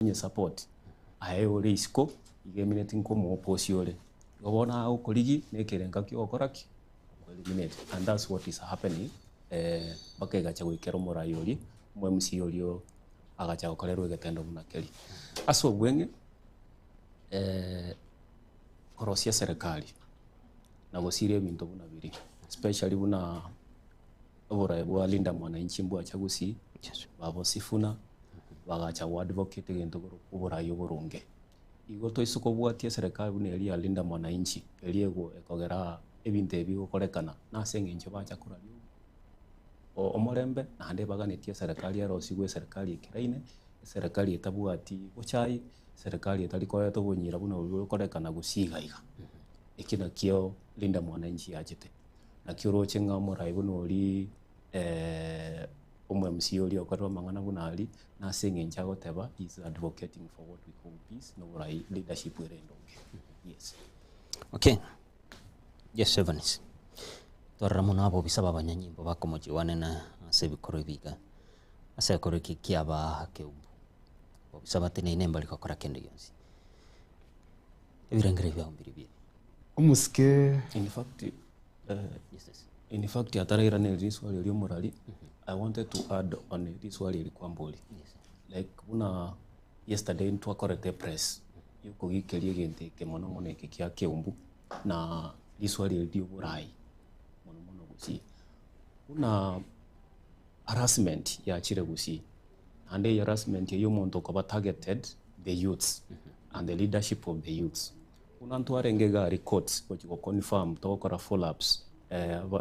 nye support aye ore isiko igeminate nkomo opposiole gobona au koligi nekerenga kyo koraki eliminate, and that's what is happening. Bakegacha gwikero murayori mwe MC olio agacha okorerwe getendo munakeri aso bwenge korosia serikali na gosiria ebintu buna biri, especially buna obora bwa linda mwananchi mbwa chagusi babo sifuna bagacha wa advocate gento obora yoborunge igo toisuko bwatie serikali buna elia linda mwananchi eliego ekogera ebintu ebigukorekana nasenge ncho bacha kurabyo omorembe nande baganetie serikali yarosigwe serikali ekiraine serikali etabwati buchai serikali etarikoya tobonyira buna bukorekana gusigaiga ekina kio linda mwananchi yachete na kio roche ngamora ibuno oli omwe MC oli okorwa mangana buna ali nasenge nchago teba is advocating for what we call peace no right leadership werendonge. Yes. Okay. Yes, Evans. Twarra muno abo bisaba abanyanyimbo bakomojiwane na sebikoro biga ase koro kiaba keumbu bisaba tene inemba likokora kende yonsi ebirangire bya umbiri bye umuske in fact ataraira ne riswali lyo morali. I wanted to add on this wali likwamboli like una yesterday into correct press yuko gikelie gente ke mono mono kikia keumbu na riswali lyo burai mono gusi una harassment ya chire gusi and the harassment ya muntu ko targeted the youths and the leadership of the youths unantu arengega records which go confirm to kora follow ups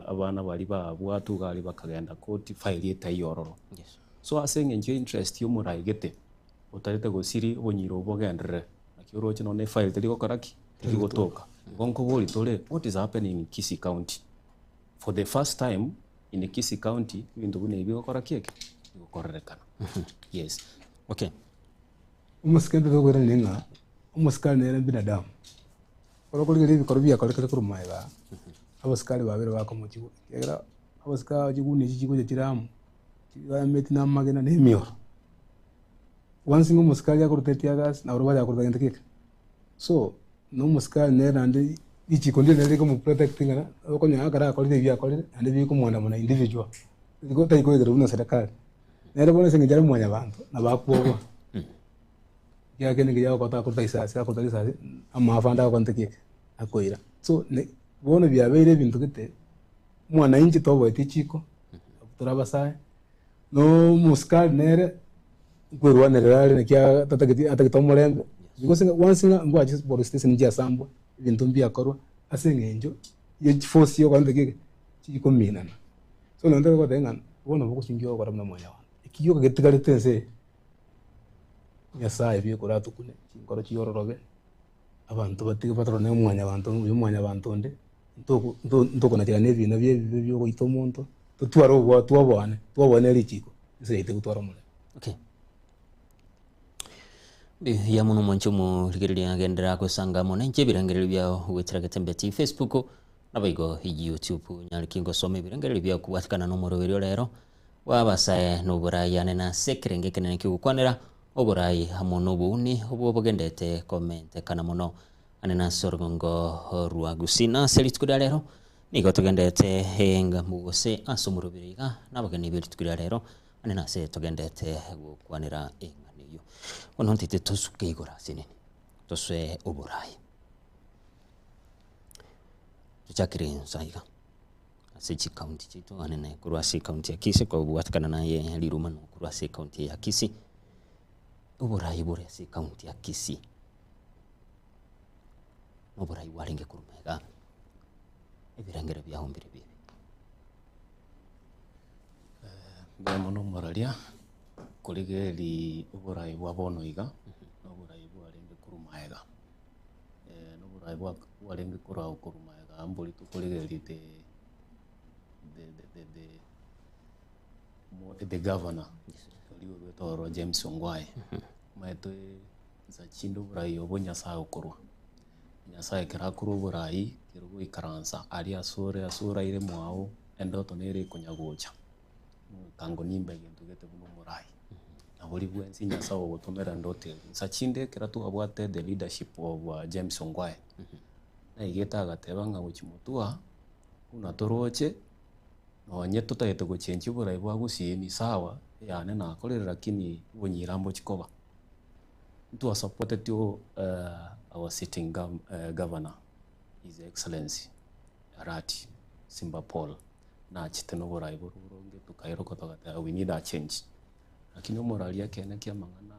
abana bali ba bwatu gali bakagenda court file eta yororo. Yes. So asenge nje interest yo murayigete utarete gusiri bonyiro bogendere akiro chino ne file teli gokaraki teli gotoka gonko boli tole what is happening in Kisii County for the first time in the Kisii County bintu bune bigokoraki eke bigokorerekana. Yes. Okay. umuske ndo gwera ninga umuskali nere binadamu korokoli gari bikorobia kolekere kurumaiga abaskali babere bakomochigo era abaskali jigune jigo jiramu meti na magena nemio once ngo muskali yakurutetia gas na uruba yakurutagenda kike so no muskali nere ande ichi kondi nere ko mu protecting na ko nya akara akolire bya akolire ande bi ko mwanda muna individual iko tai ko igero na serikali nere bona singe jara mwanya bantu na bakuogo ya kene ke yawo kota kurta isasi amma afanda ko ntike akoira so ne bona byabere bintu kite mwana inchi tobo etichiko turabasai no muskal nere gwerwa nerale ne kya atakitomorembe because once ngwa just for station nja sambo bintu mbia korwa asengenjo ye force yo kwande kike chiko minana so nende ko tenga bona boko singyo kwa ramna mwanya wa ikiyo kagetikali tense nyasaye byo kuratu kune ngoro chiyororobe abantu batike patrone mwanya abantu nde ntoko na cyane ibintu byo goito muntu tutwaro tuwabone lichiko seite gutwara mule. Okay. Ya muno mwancho mu ligerelia agendera kusanga mwananchi birangere bya wetira gatembeti Facebook nabaigo YouTube nyalikingo some birangere bya kubatikana no morobero rero wabasaye no burayane na sekrenge kenene kigukwanira oburayi hamono buni obo bogendete comment kana muno anena sorgongo ruagusina selitkuda rero nigo tugendete henga mugose asumurubiriga nabageni bilitkuda rero anena se tugendete gukwanira enganiyo ono ntite tosuke igora sinini toswe oburayi tuchakire saiga Kisii County chitu anene kurwasi county ya Kisii kwa buatikana naye liruma no kurwasi county ya Kisii oburayi buresi county ya Kisii oburayi warenge kurumega ebirangere bya hombire bibi bemono moralia kuligeli oburayi bwabono iga oburayi bwarenge kurumega oburayi bwarenge kurumega ambuli tukuligeli the governor oliwe toro James Ongwae maito za chindo burayi obonya saa okorwa nyasaye kirakuru burayi kirugo ikaransa ali asura ile mwao endoto nere kunyagocha kango nimba gentu gete buno burayi na buri bwensi nyasawo gutumira ndote nsachinde kira tu abwate the leadership of James Ongwae na igeta agateba nga guchimutua una toroche no nye tutayete guchenji burai bwa gusini sawa yani na akorera lakini bunyirambo chikoba ntu supported to our sitting governor His Excellency Arati Simba Paul na chiteno burai buronge tukairo kotogata we need a change lakini morali yake ene kia mangana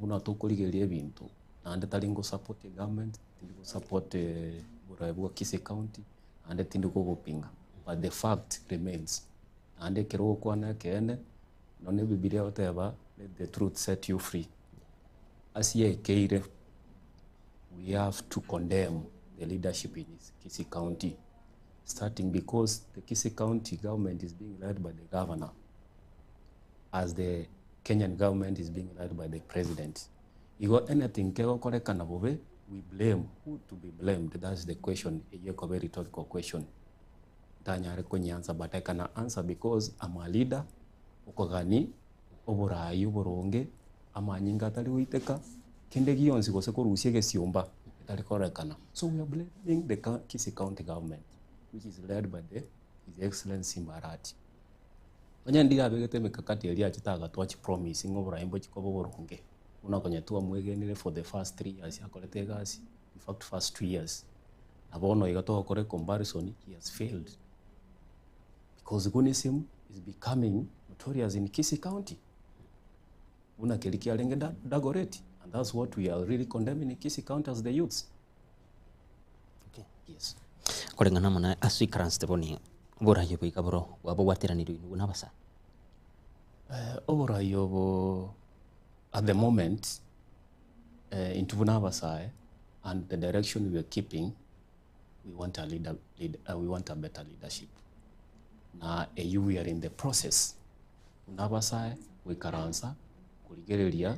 buna tukurigeria bintu ande talingo support government tingo support burai bwa Kisii County ande tingo gupinga but the fact remains ande kero kwana kene none bibilia oteba let the truth set you free asiye keire we have to condemn the leadership in Kisii County starting because the Kisii County government is being led by the governor as the Kenyan government is being led by the president. You got anything kego koreka na bobe, we blame who to be blamed. That's the question. A very rhetorical question. Tanyare kwenye answer, but I can answer because I'm a leader. Ukogani oburayi boronge amanyinga tali uiteka kende gionsi gose ko rusiege siomba tali korekana. So we are blaming the Kisii County government, which is led by His Excellency Arati. Wanya ndiga begete mikakati elia chitaga twachi promise ngobura imbo chikobo boronge unakonya tuwa mwegenire for the first 3 years yakolete gasi in fact first 2 years abono igato kore comparison he has failed because Gunism is becoming notorious in Kisii County una kelikia lenge Dagoretti and that's what we are really condemning in Kisii County as the youths. Okay, yes korengana mana aswikrans teboni Borayo bikabro wabo wateraniru inu basa Oborayo at the moment into Bunabasa and the direction we are keeping we want a we want a better leadership na we are in the process Bunabasa we karansa kuligereria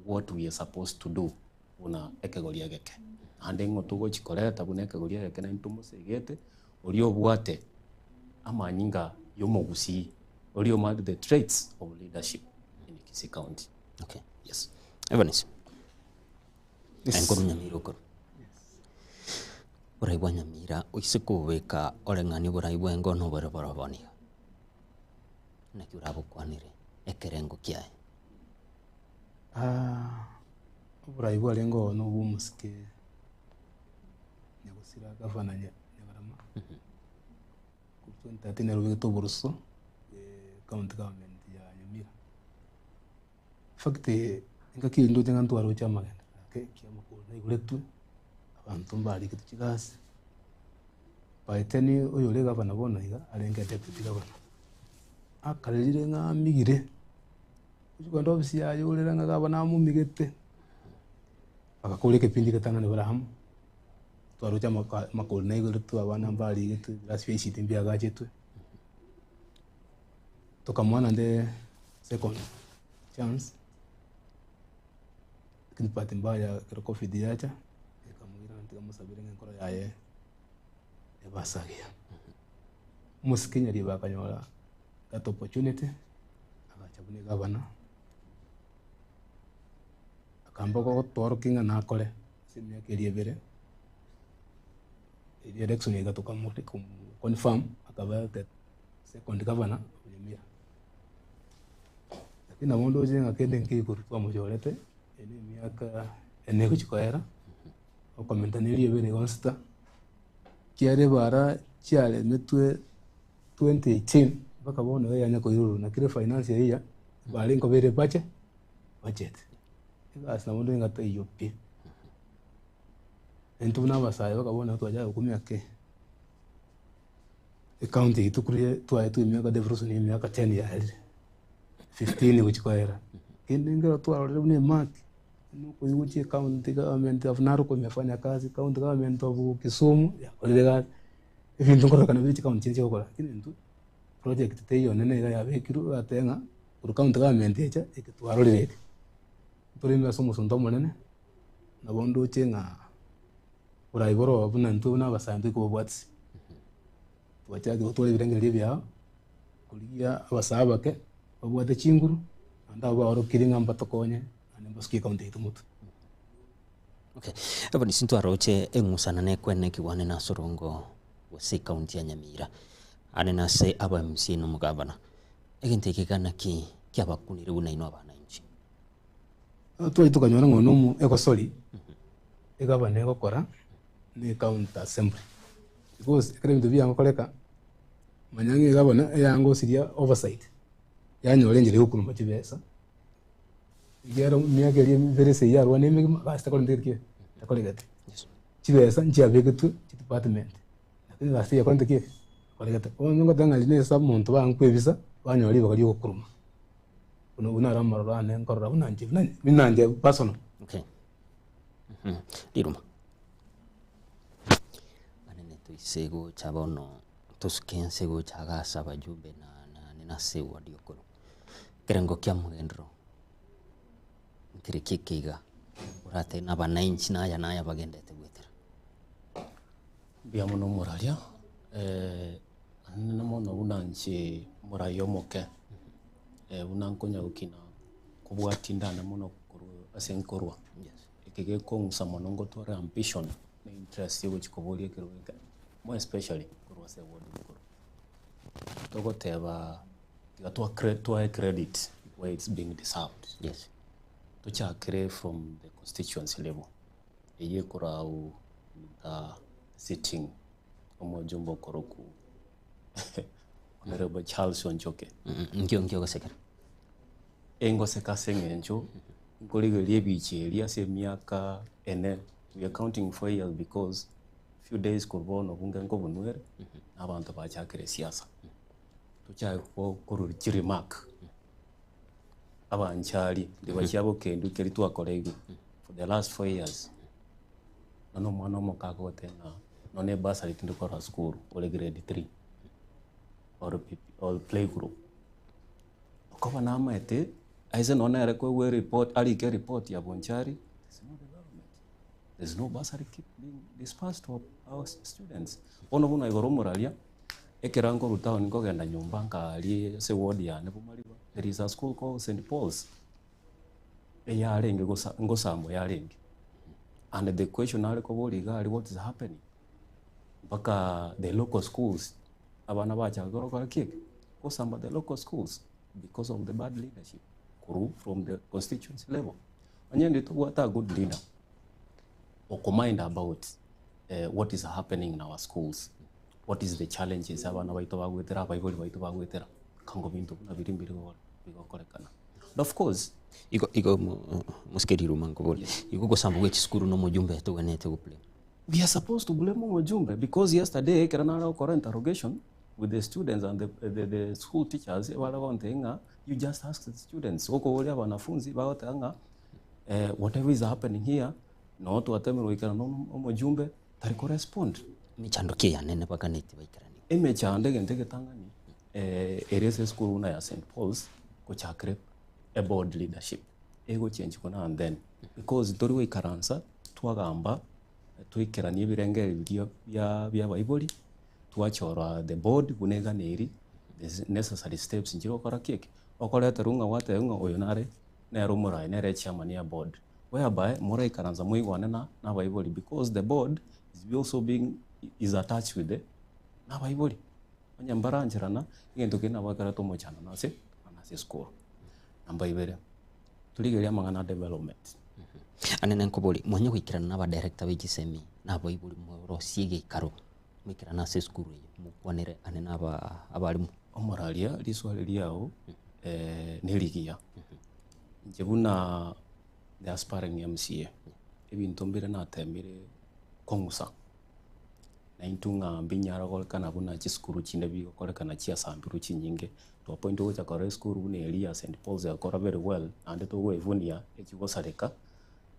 what we are supposed to do una ekegoria geke ande ngotugo chikoreta buneka goria geke na ntumusegete olio bwate amanyinga yomogusi olio mad the traits of leadership in Kisii County. Okay, yes. Evanis. Yes. Enkoru nyamiro koro. Yes. Burai bwa nyamira uisiku weka orengani burai bwa ngono bora boni. Na kiurabo kwanire ekerengo kiae. Burai bwa lengo no bumuske. Negosira gavana nyagarama. 2013 rubi to buruso county government ya Nyamira. Fakte inga kindo tenga ntwaro cha magenda ke kiama ko na iguletu abantu mbali kitichigasi paiteni oyo le gavana bona iga alenga deputy governor akalire nga migire uko ndo bisi ya yule nga gavana mu migete akakole kipindi katanga ne barahamu twaro cha makol na iguletu abana mbali gitu rasfeshi timbia gachetu tokamwana nde second chance kinipati mbaya kero covid yacha ikamuira ntika musabire ngekora yaye ebasagia musikinya riba kanyola that opportunity akachabune gavana akamba ko toro kinga na kole simya keriebere election igatoka muti confirm akaba that second governor Nyamira lakini namondo jenga kende nkikuru mujolete ene miaka ene kuchikoera okomentaniri ebere onsta kiare bara chiale metwe 2018 baka bono ya nyako yuru na kire finance ya bali ngo bere budget igas namondo ngata yopi entuna basaya baka bono twaja kumya ke county tukuriye twaye tu miaka devolution ni miaka 10 ya 15 kuchikoera kende ngero twalore ne mark nuko yuchi county government of Narok imefanya kazi county government of Kisumu ya kolega vindu ngoro kana bichi county chenje kokora kinendu project teyo nene ya bekiru atenga uru county government echa ekitwarore turi mbeso musundo monene na bondo chenga uraiboro abuna ntu na basandu ko bwatsi twachage utole birengere bya kuliya abasabake babwate chinguru anda ba oro kiringa mbatokonye ane mboski kaunti itumutu. Okay. Aba ni sintu aroche engusana ne kwene kiwane na sorongo wase kaunti ya Nyamira. Ane na se aba MC no mugabana. Egente kigana ki kyabakunire una ino abana inchi. Tuwa itukanyora ngonomu eko soli. Egabana eko kora ni county assembly. Because ekere bintu byango koleka manyange egabana eyango siria oversight. Yanyo lenjere hukuru machibesa. Igero myaka eri verese yarwa neme basta ko ndirike takolegate. Chibesa nchiabegetu department. Lakini basta ya kwante ke kolegate. Ongo tangali ne sab muntu bankwebisa banyori bakari okukuruma. Uno unara marane nkorra unanje minanje personal. Okay. Diruma. Anene tuisego chabono tuskensego chaga sabajube na nina sewa diokolo. Kerengo kya mugendro. Kirikikeiga urate na bananchi naya bagendete gwetera. Bia muno muralia anena mono unanchi murayo moke unankonya ukina kubwatindana mono kuru asenkorwa. Yes. Ikige kongusa monongo tore ambition na interest which kobolie kirwega more especially kuru ase wodi kuru togo teba tigatwa credit where it's being deserved. Yes. Tuchakire from the constituency level. Eye kurau sitting omojumbo koroku. Honorable Charles Onchoke. Ngio gasekera. Engo sekasengencho ngoligelie bicheria se miaka ene. We are counting 4 years because few days kurbono bungengo bunwere abantu bachakire siasa. Tuchako kururi remark. Abanchali ndibachabo kendu keri twakoregu for the last 4 years. Nano mwana mukako tena none basari tindukora school ole grade 3 or play group. Okoba nama ete aize nona ere ko we report ali ke report ya bonchari. There's no development. There's no basari keep being dispersed to our students. Ono buno igoromoralia ekerango rutao niko genda nyumba nkali se ward ya ne bumaliba. There is a school called St. Paul's. Eyarenge ngosambo yarenge. And the question ariko boligali what is happening? Baka the local schools abana bacha gorokora kick. Gosamba the local schools because of the bad leadership. Kuru from the constituency level. Anyende to what a good leader. Mind about what is happening in our schools. What is the challenges abana baito bagwetera bayiboli baito bagwetera. Kango bintu na birimbiri wala bigokorekana. Of course Igo muskeri rumango boli. Igo gosamba wechi skuru no mujumbe tuganete guple. We are supposed to blame mujumbe because yesterday kerana ko interrogation with the students and the school teachers wala wantenga you just ask the students oko wale wanafunzi baotanga whatever is happening here no to atemero ikana no mujumbe tari correspond michandoke ya nene baganete baikarani. Emechande gentege tangani erese school una ya St. Paul's ko chakre a board leadership ego change kona and then because toriwe ikaransa twagamba twikiranie birengere byo bya bayiboli twachora the board bunega neri the necessary steps njiro kora keke okoleta runga wate runga oyonare na rumura nere chairman ya board whereby mura ikaranza muigwane na bayiboli because the board is also being is attached with the na bayiboli nyambaranjirana ingento kina bakara tomo chana nase school namba ibere tuligeria mangana development anene nkoboli mwenye kwikirana na ba director w'Igisemi na bayibuli mu siege karo mwikirana se school mukwanire anene abalimu omoralia liswali liao neligia njebuna the aspiring MCA ebintu mbere na temire kongusa na intunga mbinyara kolekana buna chiskuru chinde bigo kolekana chia sambiru chinyinge to point to cha kore skuru ne Elia St. Paul's akora very well and to we vunia ekigosareka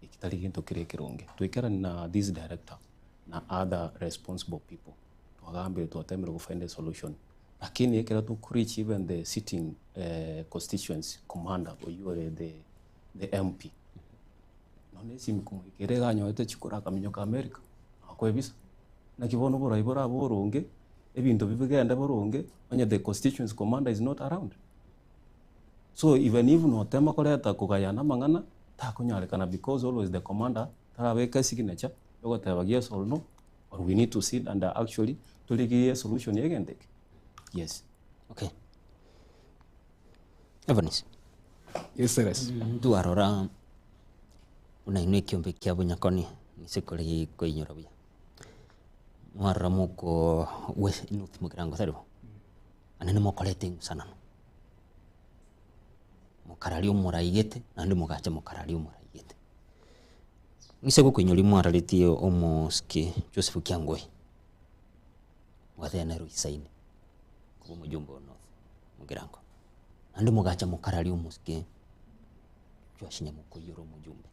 ikitali kintu kirekirunge twikera na this director na other responsible people twagambe twatemera go find a solution lakini ekera to reach even the sitting constituency commander or you are the MP none simkumwikere ganyo ete chikora kaminyo ka America akwebisa na kibono bora boronge ebintu bibigenda boronge onye the constituency commander is not around So even if no tema koreta kugayana mang'ana takonyarekana because always the commander tarabeka signature yogoteba yes or no, or we need to sit and actually tuligie solution yegendeke. Yes. Okay. Evans. Yes, sir. Duarora unainua kiombe kia bunyakoni nisikori koinyora buya. Mwara muko we inuthi mukirango tharibo. Anene mokolete sana. Mukarari umuraigete nandi mugacha mukarari umuraigete. Nise gukunyori mwararitie omuski Joseph Kiangoi. Wathena ruisaine. Kubo mujumbo no mukirango. Nandi mugacha mukarari umuski Joashinya mukoyoro mujumbe.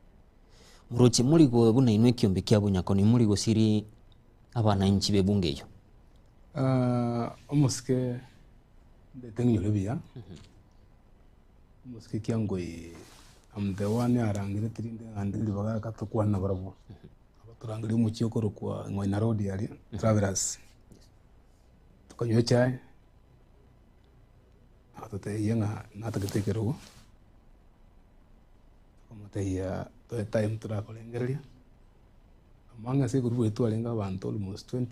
Murochi muligo buna inwe kiombe kia bunyakoni muligo siri abana inchi bebunge yo. Omuske ndetengyore biya. Omuske Kiangoi amde wane arangire tirinde andiri baga katukwana barabo. Abaturangire mucyokoro kwa Ngoina Road yali Travelers. Tukanywe chai. Atote yenga natagetekero. Komotaya to time turakolengeria. Amanga se group yetu alenga abantu almost 20.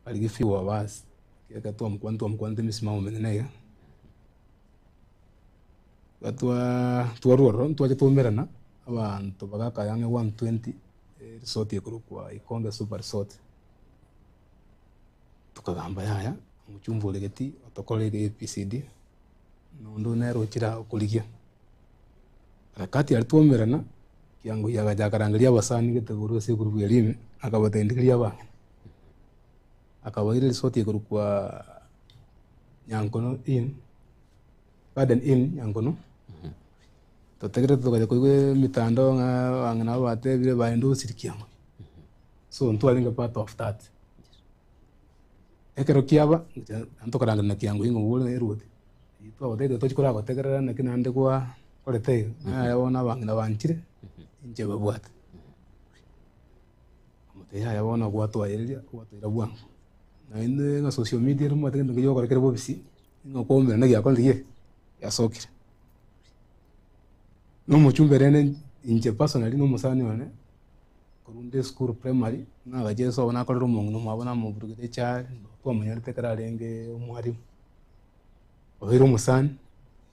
Aligifiwa basi. Kiaka tu mkwante misimamo menenega. Tuwaruoro tuwaje tumerana abantu bagakayange 120 resort yekuru kwa Ikonga Super Resort. Tukagamba yaya muchumbo legeti otokolege APCD nondo nero chira kuligia. Rakati alituomerana Kiangoi yagajakarangiria basani geteguru se group yelime akabatendikiria ba. Akabaire resort yekuru kwa Nyankono Inn. Garden Inn Nyankono. Totegere tukaje kugwe mitando ngana bate bire baendo sirikiamo. So ntwalinga part of that. Ekero kiaba antokaranga na Kiangoi ngubule erude. Itwa bate tochikora gotegera na kinande kwa korete yabona bangina banchire inje babwate. Amote yabona gwatwa yeria gwatira bwangu. Na inde nga social media rumo tegende ngiyo korekere bobisi ngokomera na gyakondiye yasokire. No muchumbe rene inje personally no musani wane kurunde school primary na gajeso na kolero mungu no mabona mu burugede cha kwa munyarite kararenge umwarimu ohero musani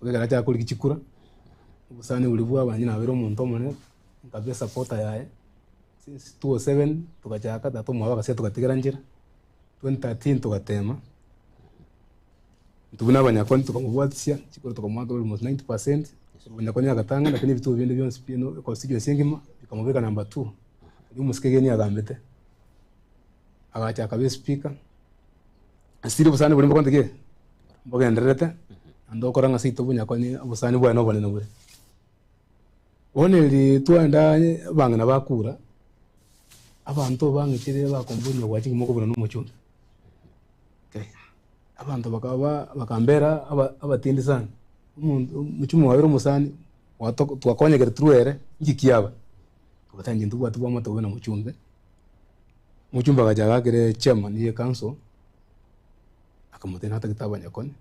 ogera cha kuri kichikura musani ulibwa abanyina bero muntu omone ngabe supporter yae since 2007 tukachaka tato mwa bakase tukatigera njira 2013 tukatema tubuna abanyakoni tukamubwatisha chikoro tukamwaga almost 90%. Abanyakoni agatanga lakini vitu bindi byonse pino constituency ngima bikamubeka number 2. Ndi musikegeni agambete agacha akabe speaker asiri busani buri mbokondege mbogenderete ando koranga sito bunyakoni busani bwana bone nobure oneli twanda bangana bakura abantu bangikire bakombunya gwachi mukobona n'umucyumba. Okay. Abantu bakambera abatindi sana. Muchumu wabero musani twakonyegere truere ngikiaba. Tubatangiye ndubwa tubamo tubona muchumbe. Muchumba gajagagere chairman ye council. Akamutena hata kitabanya kone.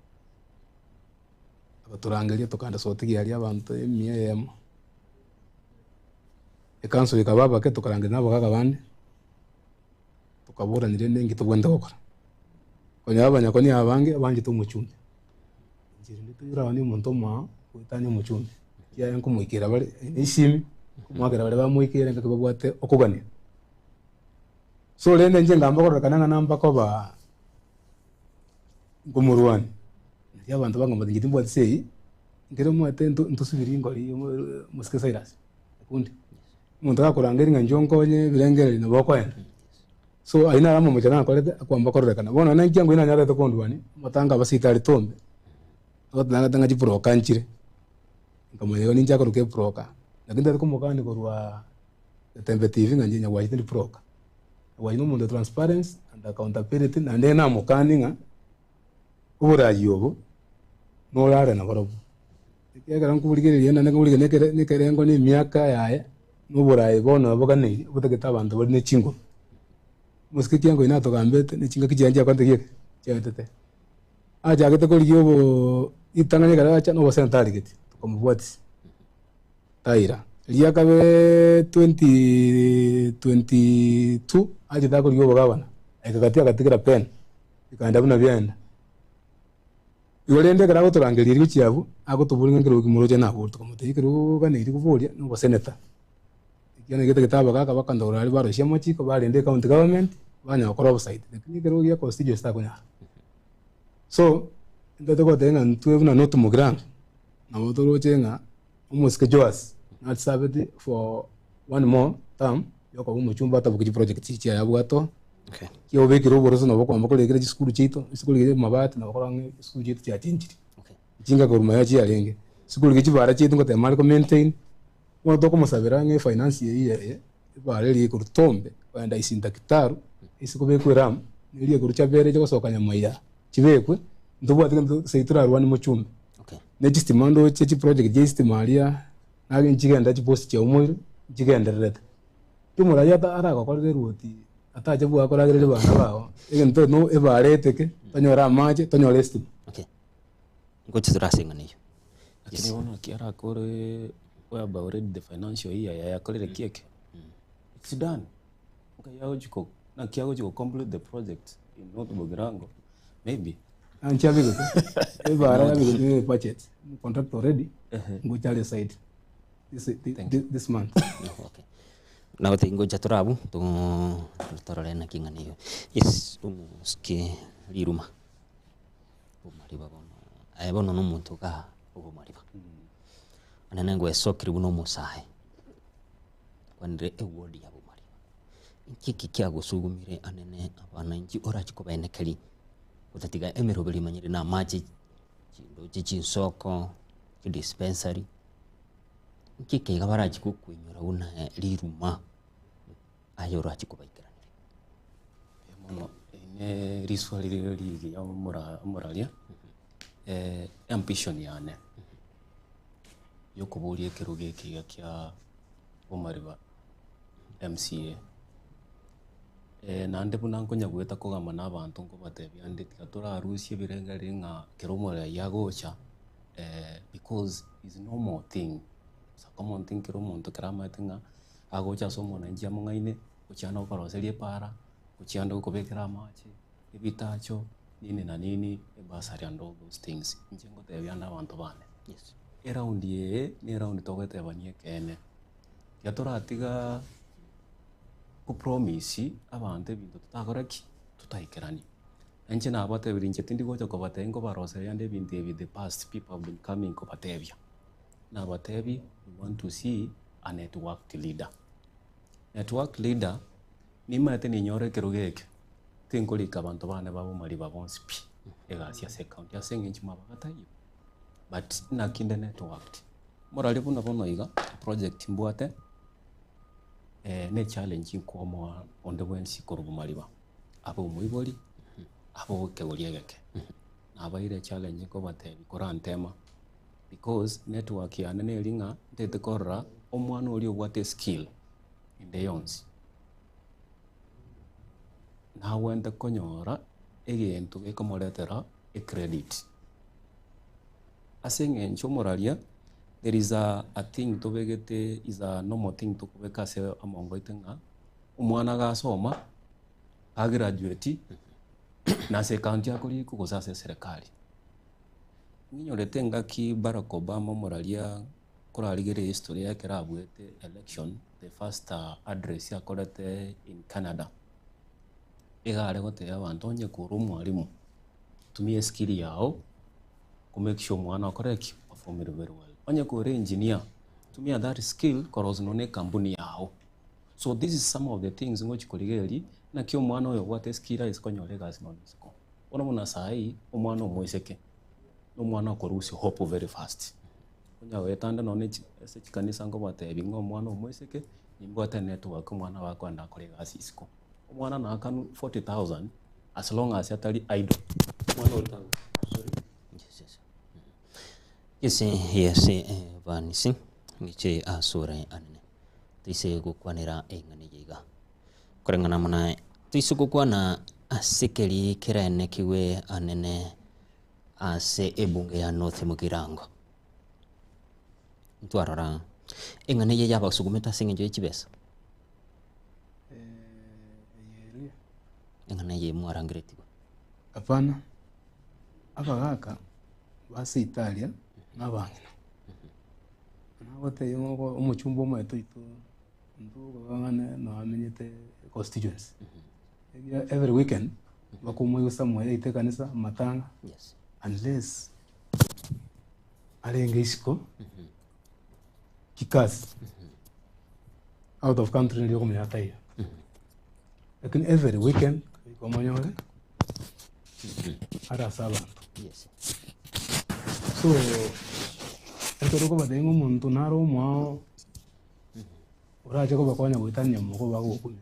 Abaturangelia tokanda sotigi yali abantu emiye yemo. Council ikababa ke tukarangira nabo kagabande. Tukabura nirende ngitubwenda gukora. Konya abanyakoni abange abange to muchumbe. Njiri nditira wani muntu ma utanye muchumbe. Ya yanko muikira bale ishimi kumwagera bale bamuikira ngakabwate okugani. So lende nje ngamba koreka nanga namba ko ba ngumuruwani. Ya abantu bangamba ngitimbo atseyi ngere mwate ntusubiri ngori musike Cyrus. Kundi muntu akurangeri nganjonkonye birengere no bokwenda. So aina ramo mujana kolete kwamba koreka bona na Kiangoi ina nyarete kondwani matanga basitari tombe. Otanga tanga jipro kanchire. Nkamoyo ninja koruke proka. Lakini ndako mukani korwa Tembe TV nganje nyagwa itindi proka. Waino mundo transparency and accountability na ndena mukani nga ubura yobo no rare na borobo. Ikega nkuburigere yenda nkuburigere nekerengo ni miaka yaye nubura ibona bogane butegeta abantu bari ne chingo. Musike Kiangoi na togambete ne chinga kijanja kwante kiye cyatete. Aja gete ko ryobo itanganya gara acha no wasenta target tukamubwati taira liakabe 2022 aje dako liyo bagabana ekagatia gatikira pen ikanda buna byenda iwalende gara guturangeria iri chiabu agutuburinga ngiro kimuroje nabo tukamuteikiro kana iri kuvuria no senator ikiana gete gitaba kaka bakandora ari baro shamo chiko barende county government banya bakora offside lakini kero ya constituency sta kunya so ndate ko tenga ntwe na not mugrang na botoro chenga umuske joas not served for one more term yoko umuchumba tabuki project chi ya bwato okay kyo bekiro boroso no bako ambako legere school chito school gere mabati na bakora school chito cha chinjiri okay jinga goruma ya chi alenge school gichi bara chito ngote mal ko maintain mo to ko musabira nge finance ye bare ri ku tombe wanda isinda kitaru isiko bekwe ram niliye ku chabere cyo sokanya moya chibekwe ndubu ati seitura rwani muchumbe okay negistimando chi project gisitimalia nage njigenda chi post cha umuri jigenderere tumura yata arako korere ruti ataje bwa koragere bana bawo egento no ebareteke tanyora maje tanyora estim okay ngochi turasinga niyo lakini wana kiara kore whereby already the financial year ya yakolere kieke it's done ukayao jiko na kiago jiko complete the project in not Bugirango maybe anchabi ko ebara ya bigo budget contract already ngo chale side this month okay na utingo jaturabu to torore na kinganiyo yes umuske liruma umariba bono ayebono no muntu ka ubumariba anene ngo esokiri buno musahe kwandire ewodi ya bumariba kiki kyagusugumire anene abana nji orachi ko benekeli utatiga emerobeli manyire na maji chindo chinsoko dispensary kiki gabaraji kukwinyura una liruma ayora chikubaikirana mono ine riswa lili ya moralia ambition yane yokubulie kiruge kiga kya umariba MCA nande buna ngonya gweta kugama n'abantu ngo batebya ndika turarusie birenga ringa kirumora yagocha because is no more thing so common thing kirumuntu kirama tinga agocha somo na njia mungaine kuchana ukoroserie para kuchanda ukobekera amache ibitacho nini na nini ebasari and all those things njengo tebya n'abantu bane yes around ye ni around togete banye kene yatoratiga ku promise abantu bintu tutakoraki tutaikerani enche na abate birinche tindi gocha ko batengo barose yande bintu ebi the past people have been coming ko batebya na batebi we want to see a network leader ni mate ni nyore kerugeke tinkolika abantu bane babo mari babonspi egasia second ya sengenchi mabagatayo but na kinde network morali buna bono iga project mbwate ne challenge ko mo onde bwensi korubu mariba abo muiboli abo kegoliegeke na abaire challenge ko bate bikora ntema because network ya nene linga ndete korra omwana oli obwate skill in the yons na wenda konyora egento ekomoretera e credit asengencho moralia there is a thing to begete is a normal thing to kubeka se amongo itenga umwana gasoma a graduate na se county akuri kukosa se serikali ninyo letenga ki Barack Obama moralia kuraligere history yake rabwete election the first address yakorete in Canada egare gote abantu onye kuru mwalimu tumie skill yao ku make sure mwana akoreki perform very well onye kure engineer tumia that skill korozo none kampuni yao so this is some of the things ngochi kuligeri na kyo mwana oyo wate skill is konyore gas no disco ono muna sai omwana omweseke no mwana korusi hope very fast onya wetanda none ese chikanisa ngo bate bingo mwana omweseke nimbwate network mwana wako ndakore gas isiko omwana na kanu 40,000 as long as atali idle mwana otago sorry yes vanisi ngiche asure anene tise gukwanira engane yiga kurengana muna tise gukwana asikeli kirene kiwe anene ase ebunge ya North Mugirango ntwarora eng'ane ye yabasugumeta ase eng'encho ya chibesa eng'ane ye mwarangiretiwa Hapana, abagaka base Italia n'abang'ina nagote yongo omochumba omoeto itu ndugang'ane noamenyete constituency every weekend bakumwigusa mwe ite kanisa matanga yes unless arenge isiko kikazi out of country ndio kumenya tayo lakini every weekend komonyore ara sabantu yes so entoro ko badengo muntu naro mwao uraje ko bakonya gwitanya mugo bagukune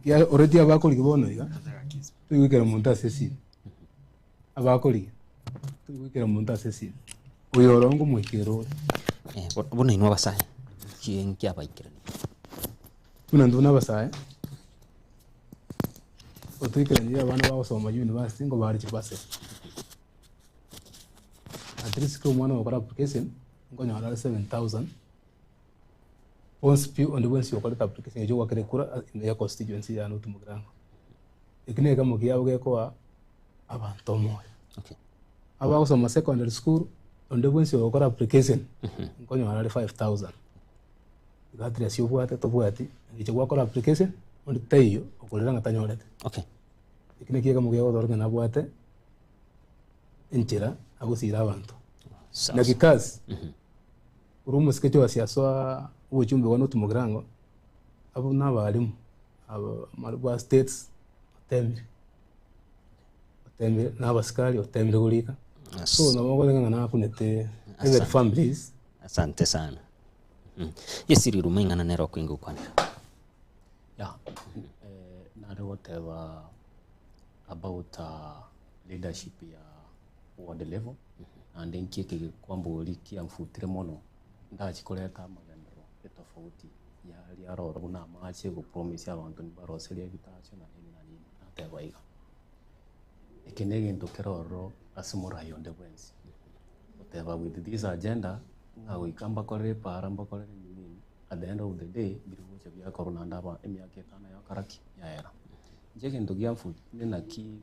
ya already abakoli kibono iga tuyikera muntu asesi abakoli tuyikera muntu asesi uyorongo mwikero bona inwa basaye kienki abaikirani tuna nduna basaye otuyikera njira abana bagosoma university ngo bari kibase at least ko mwana wakora application ngo nyara 7,000 once on the once wakora application yo wakere kura ya constituency ya North Mugirango ikine kama kiyabuge ko abantu moyo okay abagosoma secondary school on the once wakora application ngo nyara 5,000 gatria sio bwate to bwati icho wakora application on tayo okolera ngatanyorete okay ikine kiega mugiya godorga na bwate inchira agusira abantu na kikazi urumu sikecho wasiaswa ubuchumbe wa North Mugirango abo nabalimu abo marwa states temire n'abasikali otemire gulika so nabo ngana kunete every families asante sana yesiri rumengana nero kwingu kwanira yeah naro whatever about leadership ya ward level and then kike kwamba uliki amfutire mono ndachikoleta magendero etofauti ya roro na mache go promise abantu ni baroseria gitacho na nini atebaiga ikinege ndokeroro asimura yonde bwenzi whatever with this agenda ngago ikamba kore para mbakore nini at the end of the day biruche bya corona ndaba emyaka 5 ya karaki ya era njege ndogiamfu nina ki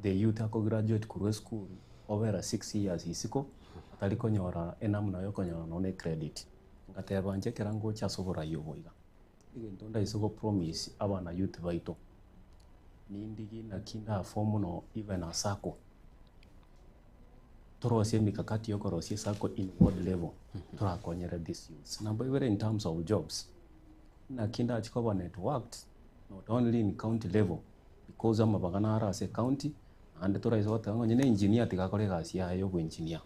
the youth ako graduate kurwe school over 6 years isiko atari konyora enamuna yo konyora none credit ngateba nje kerango cha sobora yoboiga igento nda isoko promise abana youth baito nindigi na kinda form no even a sako torosie mikakati yo korosie sako in world level turakonyera this youth number even in terms of jobs na kinda chikoba networked not only in county level because amabagana ara se county and tora iso tango nyine engineer tigakore gasi yayo go engineer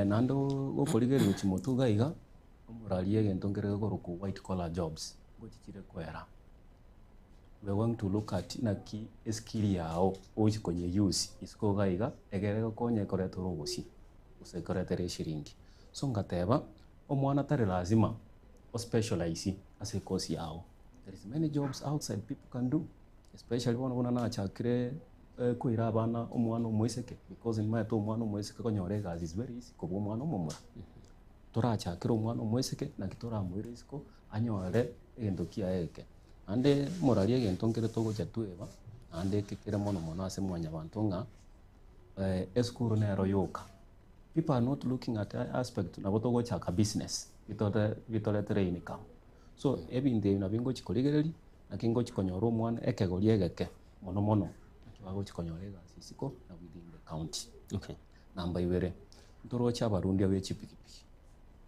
nando gokorige ruchi mutuga iga omuralie gentongere goruku white collar jobs gochichire kwera we want to look at na ki skill yao ochi konye use isko gaiga egere konye koreto rogosi usekoretere shiringi so ngateba omwana tare lazima o specialize ase course yao there is many jobs outside people can do especially one na chakire kuira abana omwana omweseke because in my to omwana omweseke konyore gazi is very easy kubo omwana omumura torachakira omwana omweseke na kitora mwire isiko anyore egento kiaeke ande morali egento ngere togocha tueba ande kekere mono ase mwanya bantu nga eskuru nero yoka people are not looking at aspect na botogocha ka business vitore income so ebinde na bingo chikoligereri na kingo chikonyoro omwana ekegori egeke mono kibago chikonyorega sisiko na within the county okay namba ibere ndorocha abarundi abechipikipiki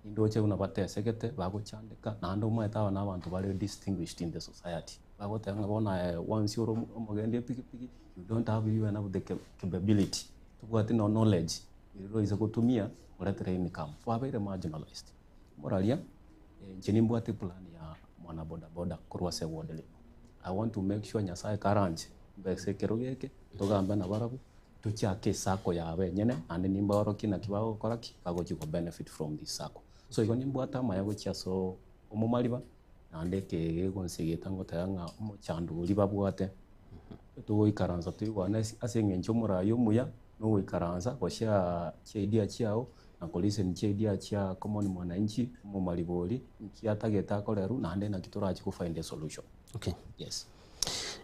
indoche una batesegete bagochandika nando mweta n'abantu bari distinguished in the society bagotanga bona once you're omogende pikipiki you don't have even have the capability to get no knowledge iro izo kutumia uletere income wabere marginalized moralia njeni mbwate plan ya mwana boda kurwa se wodele I want to make sure nyasaye karanje besekero geke togamba na barabu tuchake sako yawe nyene ande nimbaro kina kibago koraki kagochi ko benefit from this sako so igoni mbwata mayago chiaso omumaliba ande ke gonsigeta ngotanga omuchandu liba bwate to ikaranza tuyigwana asengencho murayo muya no ikaranza kwasha chaidia chao na kolise ni chaidia cha common mwananchi mu maliboli kiatageta koleru na ande na kiturachi ku find a solution. Okay. Yes.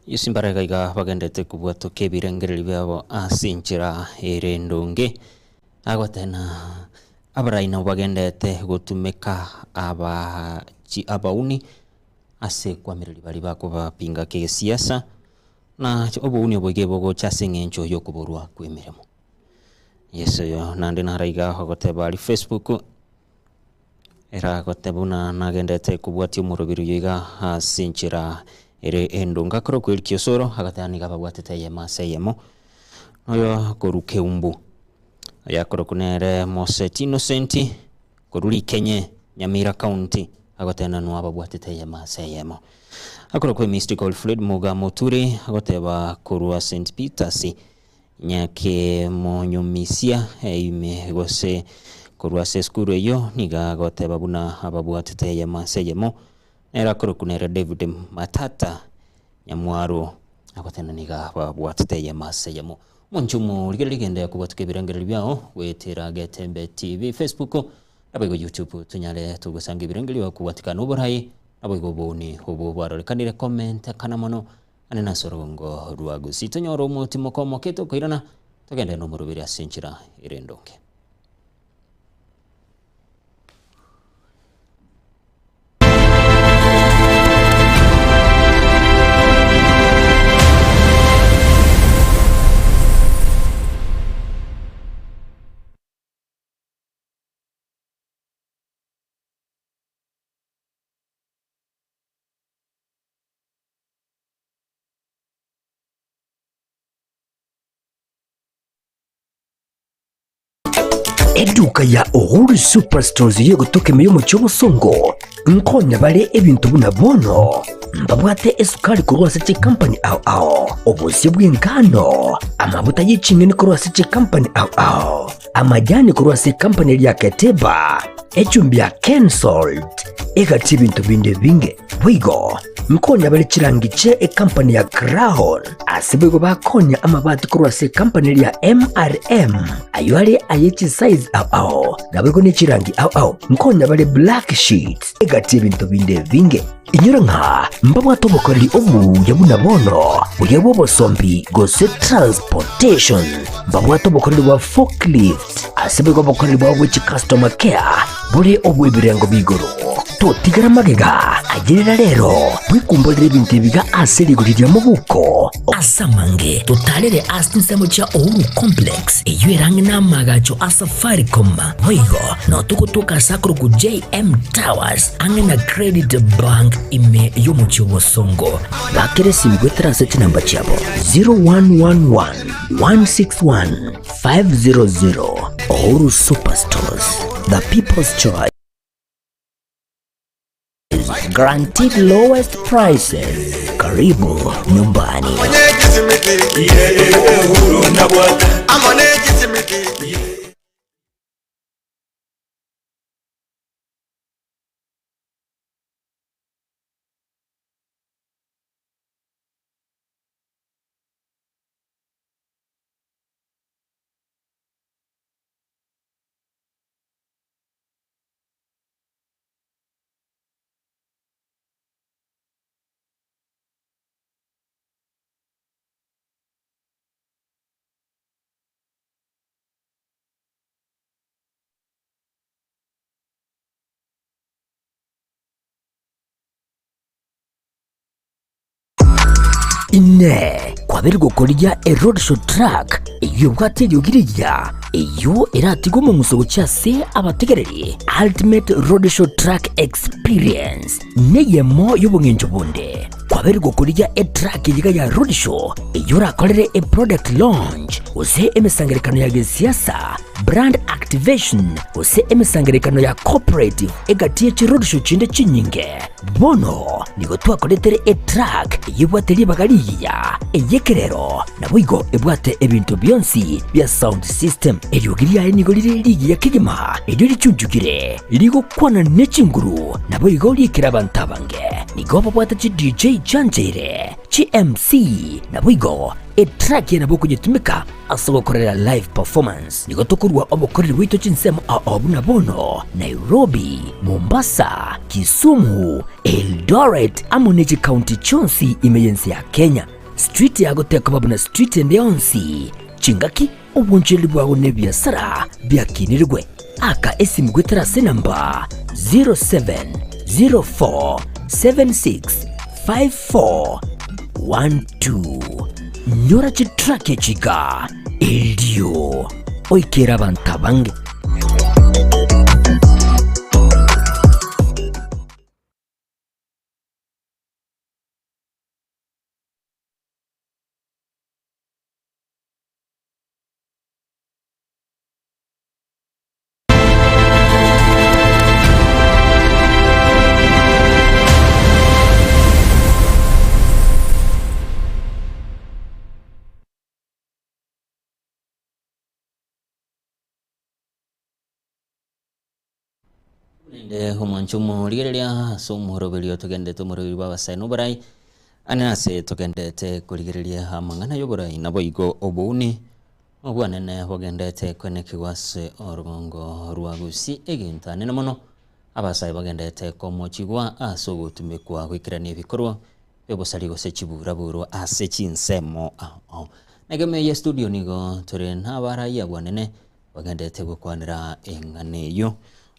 Yusimbaraga iga bagendete kubwato kebirengereri byabo asinchira erendonge agotena abaraina bagendete gutumeka abauni ase kwamiriri bari bakuba pinga ke siasa na obuuni obogebo go chasengencho yokuborwa kwemiremo. Yes yo nande naraiga hogoteba ali Facebook era gotebuna nagendete kubwati umurubiro yiga asinchira ere endonga koro kwirikio soro agatani gabagwatete yema seyemo oyo koruke umbu yakoro kunere Moset Innocent koruri Kenye Nyamira County agotena no abagwatete yema seyemo akoro kwe Mystical Fluid Muga Moturi agoteba korua St Peters nyake monyumisia ime gose korua se skuru yo niga agoteba buna abagwatete yema seyemo era koro kunere David Matata Nyamwaro agotena niga babwatete yema seyemo monchumo ligende kubatuke birengereri byao wetera Getembe TV Facebook nabego YouTube tunyale tugusanga ibirengeri bakubatika n'uburayi nabego boni ubu barorekanire comment kana mono anena sorongo ruagusi tonyoro umutima komo keto kwirana tugende no murubiri asinchira irendonke. Eduka ya Uhuru Superstores yo gutoke meyo mu cyobusongo nkonya bare ebintu buna bono mbabwate esukari kurwase ci company ao obusi bw'ingano amabuta y'icimwe ni kurwase ci company ao amajyani kurwase company ya Keteba ecumbi ya Kensalt egati ibintu binde binge wigo nkonya bare kirangice e company ya Crown asibego bakonya amabati kurwase company ya MRM ayo ari ayici size ao nabego ni kirangi ao nkonya bare black sheets egati ibintu binde binge inyura nka mbabwato bokoreri obu yabuna bono uyebo bosombi gose transportation mbabwato bokoreri wa forklift asibego bokoreri wa which customer care buri obu ibirengo bigoro totigara magega agirira rero bwikumbolera ibintu biga aserigurira mu buko asamange tutalere asinsemo cha Uhuru Complex iyo erange namagacho asafaricom hoigo no tukutuka sakuru ku JM Towers angena Credit Bank ime yo mu cyobosongo bakere simigwe transit number chabo 0111 161 500. Uhuru Superstores, the people's choice. Guaranteed lowest prices. Karibu nyumbani. Ine kwabiri gukorya a roadshow track iyo bwateri ugiriya iyo iratigo mu musogo cyase abategereri ultimate roadshow track experience neyemo y'ubungenjo bunde kwabiri gukorya a track yiga ya roadshow iyo rakorere a product launch use emesangerekano ya siasa brand activation use emesangerekano ya cooperative egatiye ci roadshow cinde cinyinge bono nigo twakoretere a track yibwateri bagariya eyekerero nabwigo ebwate ebintu byonsi bya sound system eryogiriya nigo liri ya kigema eryo licujugire ligo kwana necinguru nabwigo likira bantabange nigoba bwata chi DJ Chanjere chi MC na bwigo track ya nabo kujitumika asogo korera live performance nigo tukurwa obokoreri wito chinsemo abuna bono Nairobi, Mombasa, Kisumu, Eldoret amoneji county chonsi emergency ya Kenya street ya goteka babuna street ndionsi chingaki obunjeli bwawo ne biasara byakinirwe aka esimu gwetera namba 0704765412 nyora chitrake chiga eldio oikera bantabange nde humwanchumo ligerelia somoroberio tugende tumurubiri babasai noborai anase tugendete kuligerelia amangana yoborai naboigo obuni obwanene bogendete kwenekigwase orugongo rwagusi egintane namono abasai bagendete komochigwa asogotumekwa gwikirania ebikorwa byobosari gose chiburaburo ase chinsemo negeme studio nigo turi nabarai abwanene bagendete gukwanira enganeyo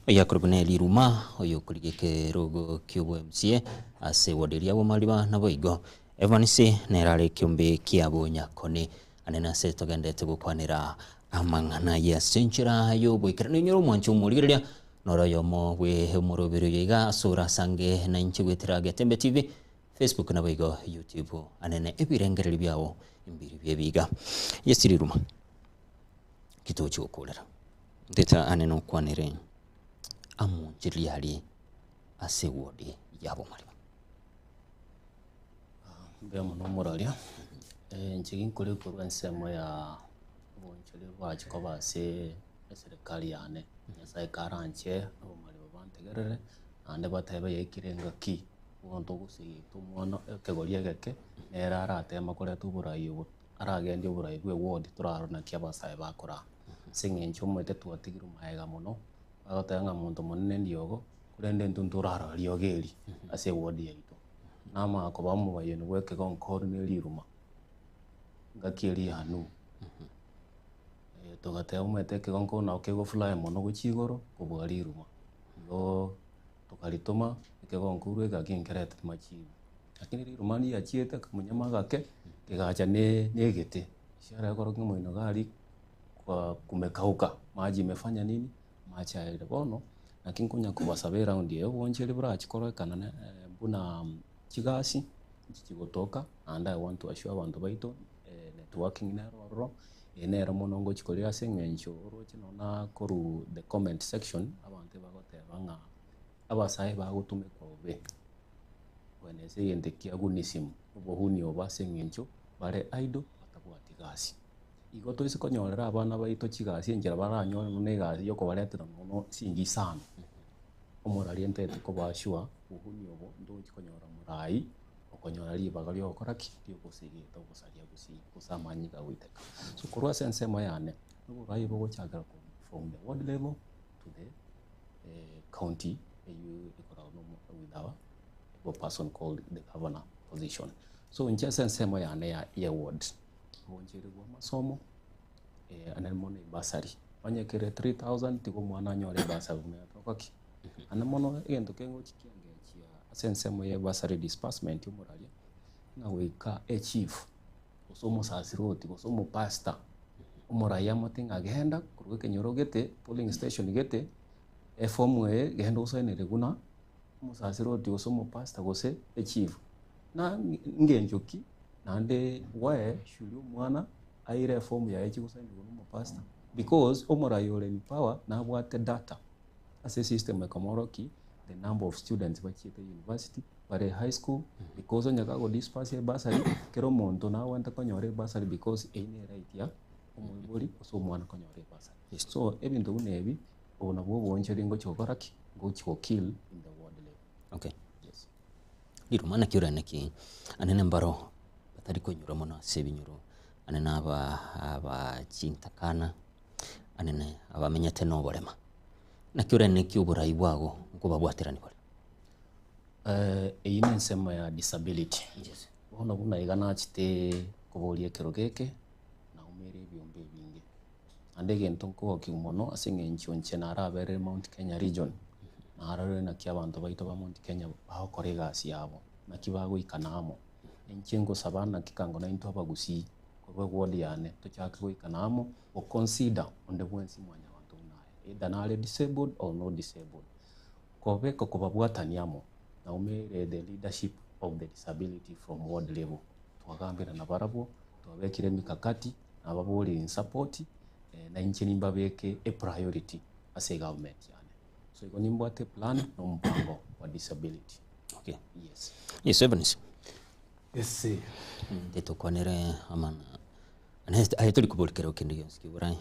oya kurubune liruma oyo kurigeke rogo kyobo MCA ase woderia bo maliba naboigo evanisi nerare kyombe kiabo nyakone anena se togendete gukwanira amangana ya senchira yo boikirana nyoro mwancho murigeria noroyo mo we humurubiro yiga sura sange na inchi gwetira Getembe TV Facebook naboigo YouTube anene ebirengereri byabo imbiri byebiga yesiri ruma kitochi okolera ndeta aneno kwanire amunjiriari ase wodi yabo maliba bemo no moralia nchigin kule kurwa nsemo ya bonchele bachiko base serikali yane nyasaye karanche abo maliba bantegerere ande batebe yekirenga ki bonto gusi tumwana kegoria geke era aratema kore tuburayi ubu aragendi uburayi bwe wodi turarona kiabasaye bakora singencho mwete twatigiru maega muno agotanga muntu munene ndiogo kurende ntunturara liogeri ase wodi yaito nama ko bamubaye no weke gonkoro ne liruma ngakiri hanu togate umete ke gonko na ke go fly mono guchigoro kubwari ruma go tukaritoma ke gonko rwe ga kinkerete machi lakini liruma ni achiete kumunyama gake kegacha ne gete shara goro ngimo gari kwa kumekauka maji imefanya nini macha ile bono lakini kunya kubasabera undi ebonjeri bura chikoro kana buna chigasi chigotoka and I want to assure abantu baito networking nero enera monongo chikoria sengencho roche nona koru the comment section abantu bagote banga abasai bagutume kwa obe wenese yendekia gunisimo obohuni oba sengencho bare aido batabwati gasi igoto isikonyorera abana baito chigasi enjera baranyo ne gasi yoko baretera no singi sana omorari entete ko bashua ubuhuni obo ndo chikonyora murai okonyora libaga lyo koraki lyo kusigita okusalia kusamanyika witeka so kurwa sensemo yane nuburai bogo chagara from the ward level to the county you economic with our person called the governor position so in sensemo yane ya ward bonjeri gwa masomo anemone basari banyekere 3000 tiko mwana nyore basari metokaki anamono egento kengo chikiange chia sensemo ye basari disbursement umuralia na weka chief osomo sasiroti osomo pastor umuralia moting agenda kuruke kenyorogete polling station gete form we gendo usainere guna musasiroti osomo pastor gose chief na ngenjoki nande wae shulu mwana aire form ya echi kusaini gunu pastor because omorayole ni power na bwate data as a system ekomoroki the number of students bachite university bare high school because onyaka go disperse basari kero monto na wanta konyore basari because ine right ya omubori so mwana konyore basari so ebintu bunebi ona bwo bonche ringo chokoraki go chiko kill in the world level okay yes Irumana kiurane ki anene mbaro batari kunyura muno sebinyuro anene aba chintakana anene abamenyete no borema na kiurane ki uburai bwago nkubabwaterani bari iyi ni nsema ya disability. yes Bona buna igana chite kubolie kero geke na umere byombe bingi ande gento ko kiumono asinge nchonche na arabere Mount Kenya region na arare na kia bantu baito ba Mount Kenya bakore gasi yabo na kibago ikanamo enchengo sabana kikango na into abagusi korwe wodi yane to chaka go ikanamo o consider onde bwensi mwanya bantu naye either na disabled or not disabled kobe ko kubabwataniamo na umere the leadership of the disability from ward level twagambira na barabo twabekire mikakati ababuli in support na inchini mbabeke a priority as a government yani so iko nimbwate plan no mpango wa disability. okay Yes Evans yes ndeto kwanere amana aneste ayetoli kubolikero kindi yonski burai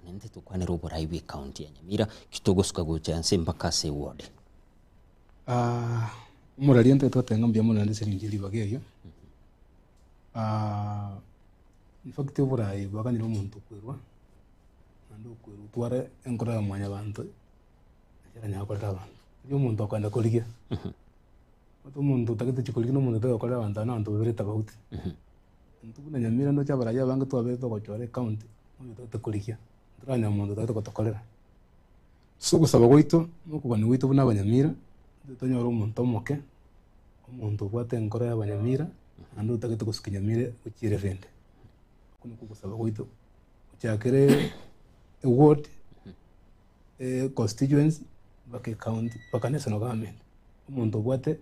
anende to kwanere uburai we county ya Nyamira kitogosuka gocha mpaka se ward murari ente twatenga mbia muno ndi sirinjiri bageyo in fact uburai bwaganira omuntu kwirwa nando kwirwa tware enkora ya mwanya bantu era nyakorera abantu iyo omuntu akanda koligia omuntu takete chikoligia no omuntu takorera abantu na abantu bebere tabauti ntubuna Nyamira ndo chabara bange twabete gochore county oyo takoligia nturanya omuntu takete gotokorera so gusaba goito nokubani goito buna Abanyamira tonyora omuntu omoke omuntu bwate enkora y'Abanyamira ando utagete gusikinya Nyamira ukire vende kuno kugusaba goito uchakere ward constituency bake county baka national government omuntu bwate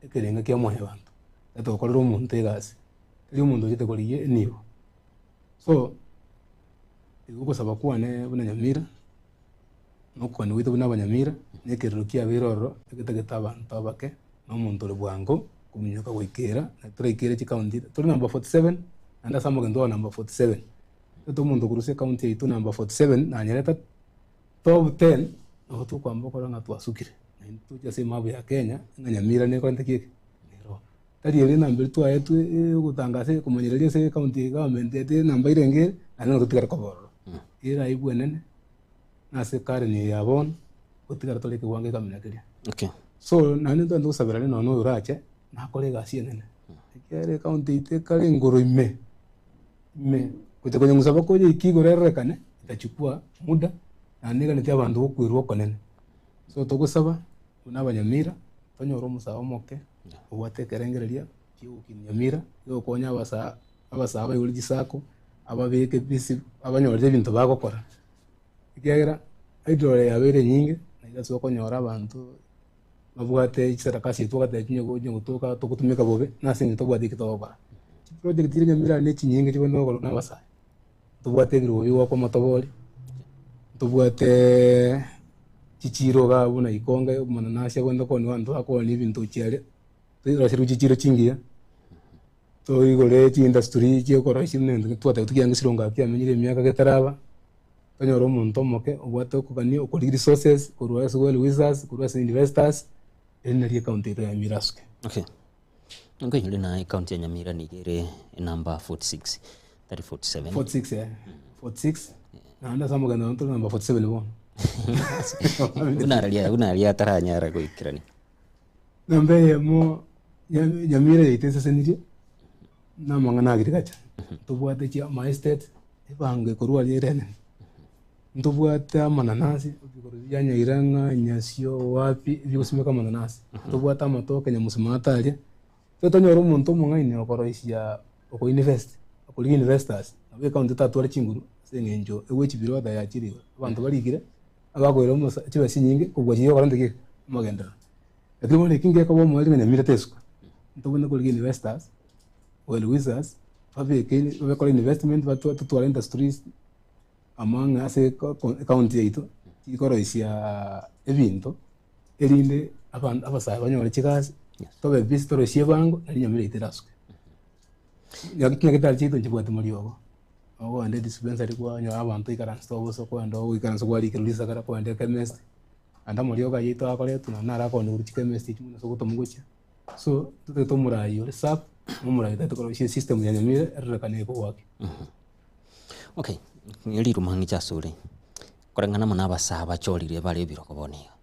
ekerenga kya mwe bantu eto kolera omuntu egasi tiri omuntu jete koliye nibo so igusaba kuane buna Nyamira nokwane wito buna Abanyamira nekerero kia biroro eketageta abantu abake no muntu ri bwango kuminyoka goikera na turekere chi county turi number 47 anda samo gendo number 47 to muntu kuruse county itu number 47 na nyereta top 10 no tu kwamba kora nga twasukire ntu jase mabu ya Kenya nga Nyamira ne kwante kike nero tari eri number tu ayetu gutangase kumenyereria se county government ete number irenge ana gutikara koboro ira ibwenene na se kare ni yabon gutikara tole kiwange kamenakeria okay so nani ndo ndusabira no no urache na kolega sienene kere county ite kale ngoro ime kwenye musaba koje ikigorerekane itachukua muda na nega ntia bantu okwirwa konene so togusaba una Abanyamira tonyora omusaba moke obwate kerengereria kyo Nyamira yo konya abasaba yuri sako ababeke bisi abanyora ebintu bagokora ikegera idore yabere nyinge na igaso konyora abantu babwate ikisarakasi twagate kinyo goje gutoka tokutumika bobe nasinge tobwate kitoba project iri Nyamira ne kinyinge kibono ko nabasa tubwate biro biwa kwa matobori tubwate kichiro ga buna ikonga mana nasya bonda ko ni wantu akoni bintu cyare turashira kichiro kingiya to igore ki industry ki ko rashimne twate tukiyange sironga kyamenyire myaka getaraba tonyora omuntu omoke obwate okugania okuri resources kurwa well wizards kurwa investors enari county ya Nyamira okay okay ile na county ya Nyamira ni gere number 46 47 46 46 na anda samo gana ndo number 47 bon unaria taranyara goikirani nambe mo Nyamira itese senije na mangana agriculture tubwate kia my estate ibange kurwa yerene ntubwate mananasi ubikoruya Nyairanga Nyasio wapi bigusimeka mananasi tubwate amatoke nyamusimatalia tonyora omuntu omongaine okoroisia oko invest okuri investors abe county tatu ari chinguru sengenjo ewechi biro da yakiriwe abantu barigire abagoira umusa kibasi nyinge kubwa kiyo karandike magendera ekimo nekinge ko bomo ari Nyamira tesco ntubone kuri investors well wizards abeke bakora investment batu industries among ase county yetu ikoroisia ebinto erinde abantu abasaba banyore kigasi tobe visitor shebango ari Nyamira iteraswe yakinya kitali chito njibwate muliogo ogo ande dispensary kwa nyo abantu ikaransto obuso kwa ndo ikaransto kwa likirulisa kara kwa ande chemist anda muliogo yito akole tuna nara ko ni chemist chimuno sokuto mugucha so tuteto murai ore sap murai tato system ya nyamire erekane ko wake. Okay, ngiri rumangi chasuri korengana mona basaba chorire bari biroko boniga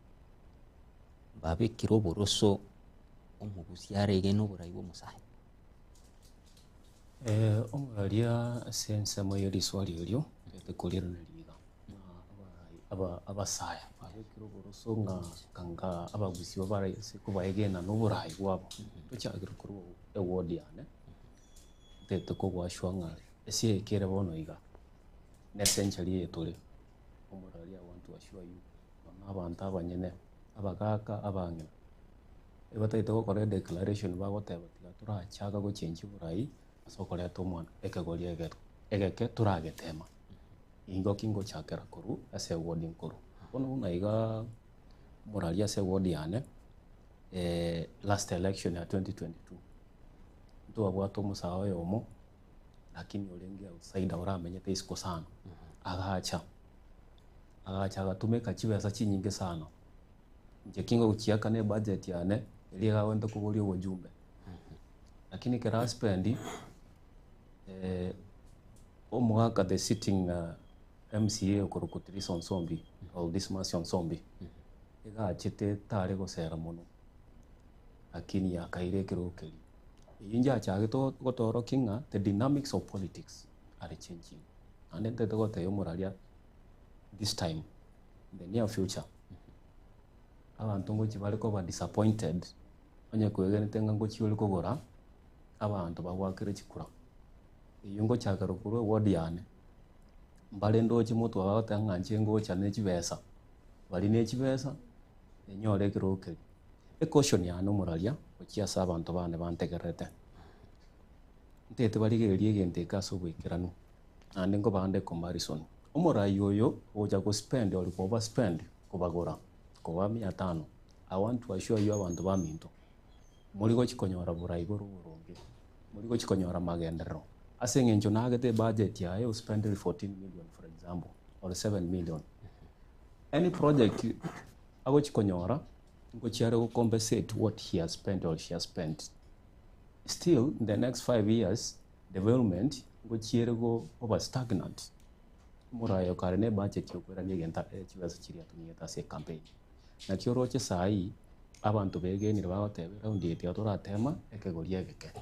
babe kiroboroso omugusiare geno burayibo musahe omuralia sense moyori swali olio tekolero neliga abasaya babe kiroboroso nga kanga abagusi babara sikubayegena n'uburayi wabo tucyagiro kuri award yane teteko gwashwanga ese kere bono iga n'essentially etole omuralia want to assure you abantu abanyene abagaka abangena ebataite gukora declaration bagoteba tiga turachaga guchenji burayi asokore tomwana ekegori egeke turagetema ingo kingo chakera kuru ase wording kuru bono naiga muralia ase word yane last election ya 2022 ndo abwato musawa yomo lakini olengia outsider uramenyete isiko sana agacha agatumika chibesa chinyingi sana nje kingo uchiaka ne budget yane iliga wenda kubuli ubujumbe lakini kera spendi omwaka the sitting MCA okorokotiri Sonsombi or Dismas Sonsombi ega achite tare gosera muno lakini yakaire kirokeri inja chage to gotoro kinga the dynamics of politics are changing and then the gote yomuralia this time in the near future abantu ngochi baliko ba disappointed onye kwegene tenga ngochi oliko gora abantu bagwakire chikura iyungo chakaro kuro word yane mbale ndochi mutu abatanga njengo cyane chibesa bali ne chibesa enyore kirokeri caution yane omuralia ochiasa abantu bane bantegerete ntete baligererie gente kasubwikiranu ande ngo bande comparison omurai oyo oja go spend or over spend kubagora kuba 500 I want to assure you abantu baminto muri go chikonyora burai burungi muri go chikonyora magendero asengenjo nagete budget yayo spend 14 million for example or 7 million any project ago chikonyora ngo chiare go compensate what he has spent or she has spent still in the next 5 years development ngo chiere go over stagnant murayo karene budget yokwera nyegenta chibasa chiri atunieta se campaign na kioroche sai abantu begenire bagotebera undi eti aturatema ekegoria geke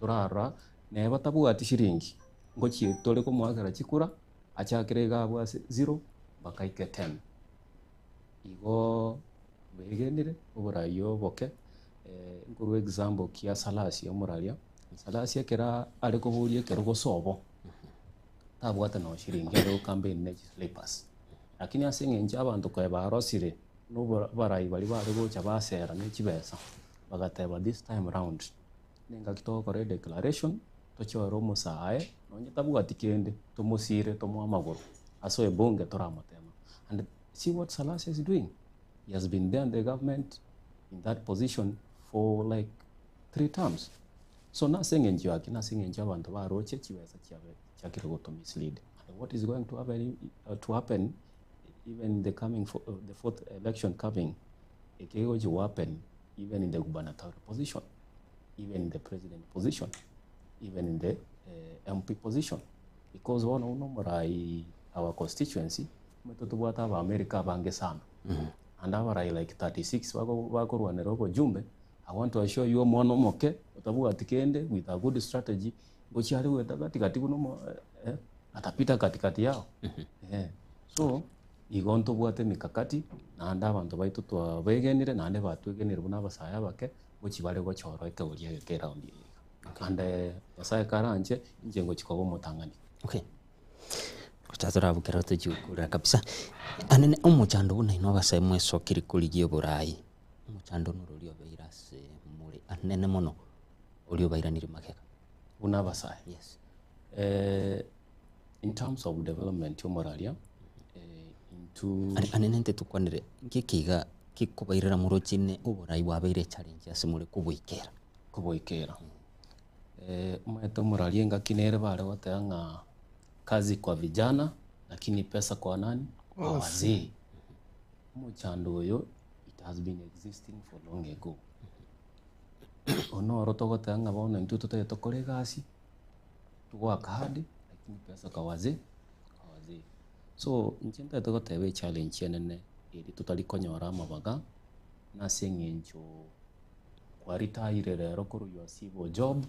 turara ne batabu ati shiringi ngo chi tole ko mwagara chikura achakire gabwa 0 bakaike 10 igo begenire oburayo boke nguru example kia salasi omuralia salasi kera ari ko burie kero gosobo tabwata no shiringi ro campaign ne slippers lakini asengenja abantu ko barosire no barayi bali gocha basera ne chibesa bagateba this time round ninga kitokore declaration tochoro musae nonye tabwati kende tumusire tomwamaguru aso ebonge toramotema and see what Salasi is doing. He has been there in the government in that position for like 3 terms. So nothing in Joaki, nothing in Java and Roche, Chakiro to mislead. And what is going to happen even in the coming the 4th election coming, it will happen even in the gubernatorial position, even in the president position, even in the MP position. Because one of our constituency, metoto wa America bange sana. And our like 36 wako rwanerogo jumbe. I want to assure you mwana moke utabu atikende with a good strategy gochari weta katikati kuno atapita katikati yao. So igonto bwate mikakati na anda abantu baitu twa begenire na ande batwegenire buna basaya bake gochi bare gochoro ekauria ke round yi. Ande basaya karanje injengo chikobo mutangani. Okay. Kutatara bukera tujukura kabisa. Anene omuchando buna ino basemwe sokiri kuligio burayi. Omuchando nurulio beirase muri anene mono ulio bairaniri makeka. Buna basaya. Yes. In terms of development yomoralia into anene nte tukwanire ngikiga kikubairira murochine uburayi wabeire challenge asimure kuboikera. Mweto moralia ngakinere bare watanga kazi kwa vijana lakini pesa kwa nani? Kwa wazee. Mchando yo it has been existing for long ago. onoro togotanga bono intu tutete kore gasi tugwaka hadi lakini pesa kawaze so nchenta togotebe challenge yenene iri tutari konyora amabaga nase ng'encho kwa retire rero kuru your civil job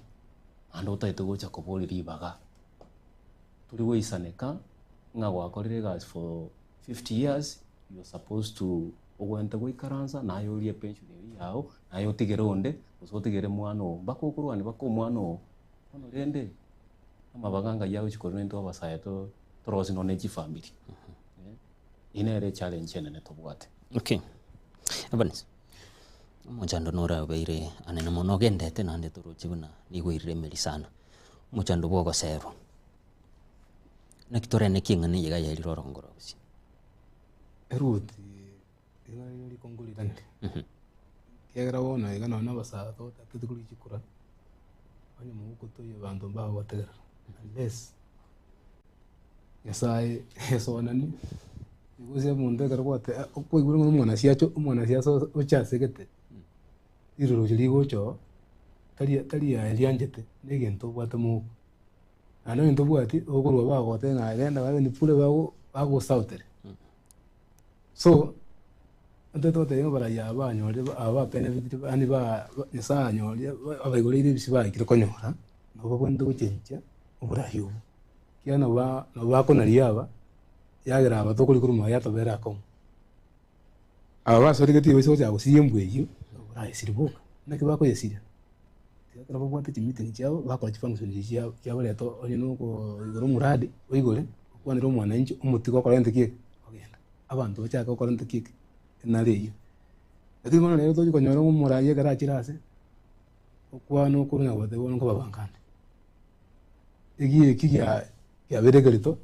ando utaite gocha kobori ribaga turi goisaneka nga gwakorire gas for 50 years you are supposed to ogwente goikaranza nayo uri pension yao nayo tigere onde usotigere mwano bakokurwani bakomwano ono rende amabaganga yawe chikoro nto abasaya to trozi no neji family inere challenge nene tobwate. Okay. Abanis. Muchando nora beire anene mono gendete nande toro chibuna nigwirire melisana. Muchando bwogo sero. Nakitore nekinga ni yiga yali rorongoro busi. Eruti ingari kongoli tande. Kegera wona iga nona basa to tatukuli chikura. Anya muko to yabando ba wategera. Unless yasai yasonani iguze munde garwate ko igure umwana siyaso ochasegete iruro jiligo cho tali ya elianjete negento bwate mu ano into bwati ogurwa bagote nga genda babe ni pule bago sautere so nteto te yo bara ya banyore aba benefit ani ba isa nyore abagore iri bisiba ikiro konyora no bwende guchenja uburahiyo kiana ba ko nariaba yagira abatokuri kuruma yatobera ko aba sorigeti biso cya gusiyembwe yo uraye siribuka nake bako yesira tikara bo bwate meeting cyabo bakora function cyabo leto onye nuko igoro muradi oigore kwanira umwana inchi umutiko korente kike ogenda abantu bachaka korente kike naleyo ati mwana lero toji konyora umuraye garachirase okwano kurunya bode bono ko babangande igiye kikya yaberegerito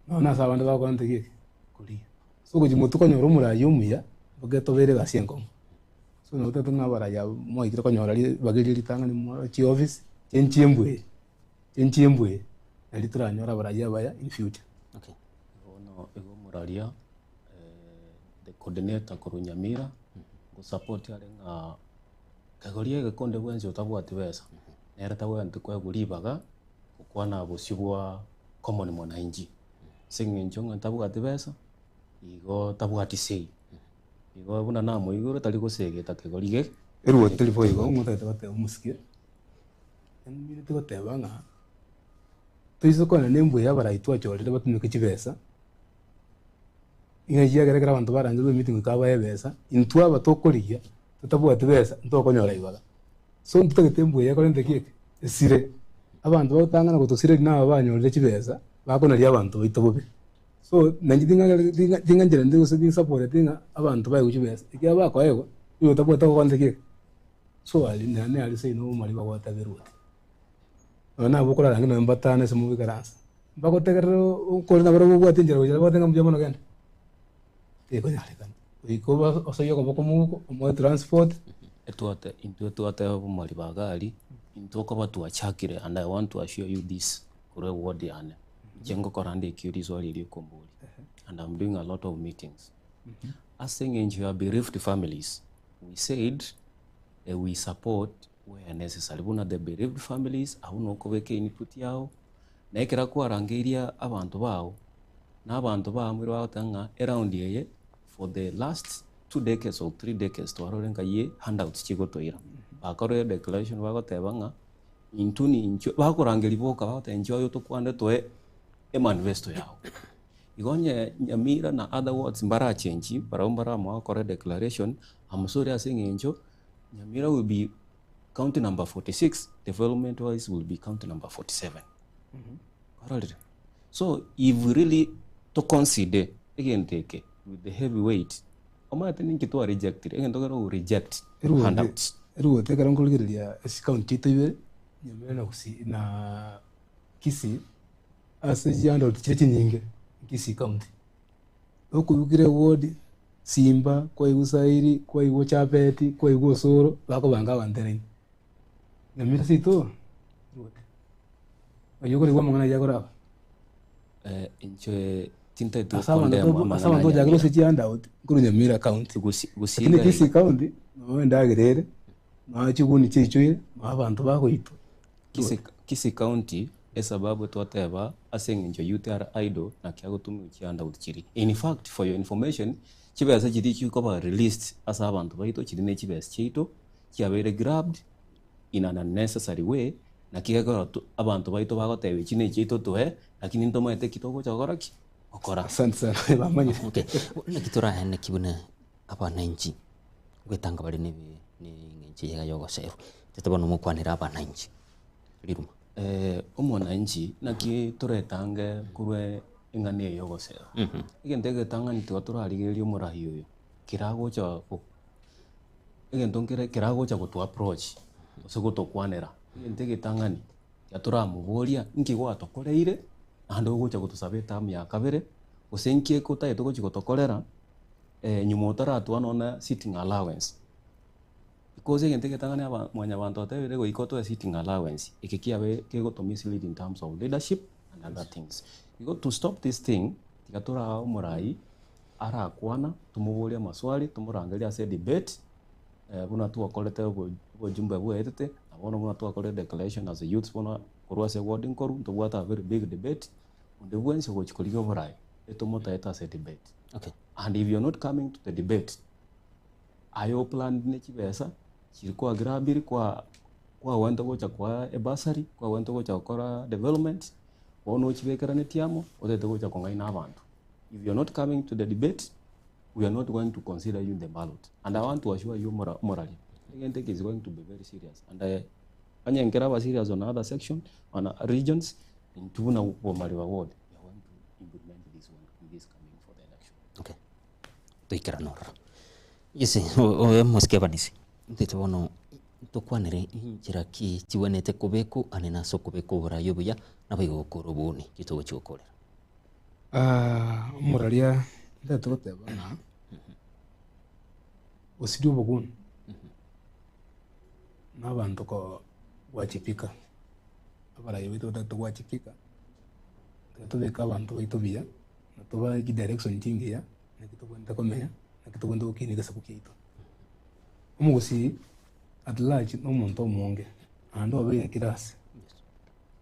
nona sabande bakorante kike kulia so kujimutu konyora umuraye umuya bageto bere gasiengo so no teto ngabara ya mo ikiro konyora bagiri litanga ni mo chi office chenchiembwe ali turanyora baraya baya in future. Okay. Ono ego muraria the coordinator kurunyamira go support yale nga kagorie gekonde bwenzi utabwati besa nera tawe ntukwe guribaga ukwana busibwa common mwananchi singinjo ntabwati besa igo tabwati sei igo buna namo igoro tali gusegeta kegorige Eruo telefo igo mutete bate umusikie enmire te banga tuizo kona nembwe yabara itwa chorire batumike kibesa inga yagera abantu barangirwe meeting kaba yebesa intwa batokoriya tutabwate besa ntokonyora ibaga so ntutagete mbwe yakorente kike esire abantu batangana gutosire naba banyorire kibesa bakonari abantu bitobobe so nanjidinga njere ndi usedi support dinga abantu baye kibesa ikiya bako yego yo tabwata ko kwante kike so ali nane ali sei no mali bagwata beruti ona bukora rangi no mbatane se mubi karansa bakotegero ukorina baro bwate njere bujara batenga mujamano ganda eko nyale kan ikoba osoyo ko bokomuko mo transport etuate mali bagali intoko batu achakire and I want to assure you this kure word yane jengo korande kiuri zo lili kombuli and I'm doing a lot of meetings asking in your bereaved families we said we support where necessary buna the bereaved families ahuno kobeke input yao nekera kuarangiria abantu bao na abantu bamwe batanga around yeye for the last 2 decades or 3 decades to arorenga ye handouts chigo toira bakore declaration bagotebanga intuni incho bakorangeri boka batenjo yo to kwande to manifesto yao igonye nyamira na other words mbara change bara mo akore declaration amsori asingenjo nyamira will be county number 46 development wise will be county number 47 so if we really to consider again take with the heavyweight omate ninki to rejected again to reject handouts eruo te karangoliria county toywe nyamira na kusi na kisi ase yando cheche nyinge kisi county okubukire ward Simba kwa Usairi kwa Igo Chapeti kwa Igo Soro bako banga bantereni nyamira sito ayoko ni kwa mangana yagora inche tinta to asama ndo jagro se chianda out kuru nyamira county gusi kisi county no ndagerere chiguni chichwe abantu bagoito Kisii County sababu twateba aseng'encho youth are idle na kia gutumi uchianda utchiri. In fact, for your information, chibesa chiri chikoba released asa abantu baito chiri ne chibesa chito chiabere grabbed in an unnecessary way na kigakora abantu baito bagotebe chine chito tuhe lakini ntomaete kitoko chakoraki okora. Asante sana bamanye. Okay, na kitura hene kibune abananchi gwetanga bari ni ngenchi yega yogosero tetebona mukwanira abananchi liruma omwananchi naki turetange kurwe ing'ani eyo gosera egento egetang'ani tiga turarigereria omurahi oyo kiragocha egento kiragocha gotu approach ase gotokwanera egento egetang'ani kia turamoboria nki gwatokoreire naende ogocha gotusaba etamu ya kabere gose nki ekotaete gochi gotokorera nyuma otaratwana ona sitting allowance. Because egento egetang'ani mwanya bantu batebire goika otwae sitting allowance eke kiabe kegotumia mislead in terms of leadership and other things. We got to stop this thing tiga turaga omorai arakwana tumuboria maswali tumurangeria ase debate buna twakorete obojumbe bwaetete abono buna twakorete declaration as a youth bona korwa ase warding koru ntobwata a very big debate onde bwense gochikoriga omorai etomotaeta ase debate. Okay, And if you're not coming to the debate ayo plan ne chibesa chiri kwa grabiri kwa wento gocha kwa ebasari kwa wento gocha gukora development bono chibekera netiamo otete gocha kongaina abantu. If you're not coming to the debate, we are not going to consider you in the ballot. And I want to assure you morally, again, is going to be very serious. And I am serious on other section, on regions, in Tuna Mariwa ward. We are going to implement this one in this coming for the election. okay, tuikera nora yesi o moske banisi ndete bono tukwanire injira ki chiwenete kubeku anena so kubeku bora yobuya nabigo korobuni kitogo chikokorera muraria ndete gotebana usidi obogun n'abantu ko wachipika abarayo bito tatu wachipika tubeka abantu baito biya natuba ki direction tingiya nakitubonda komenya nakitubonda ukini gasa kukito umugusi at large n'omuntu omonge ando abe kirasi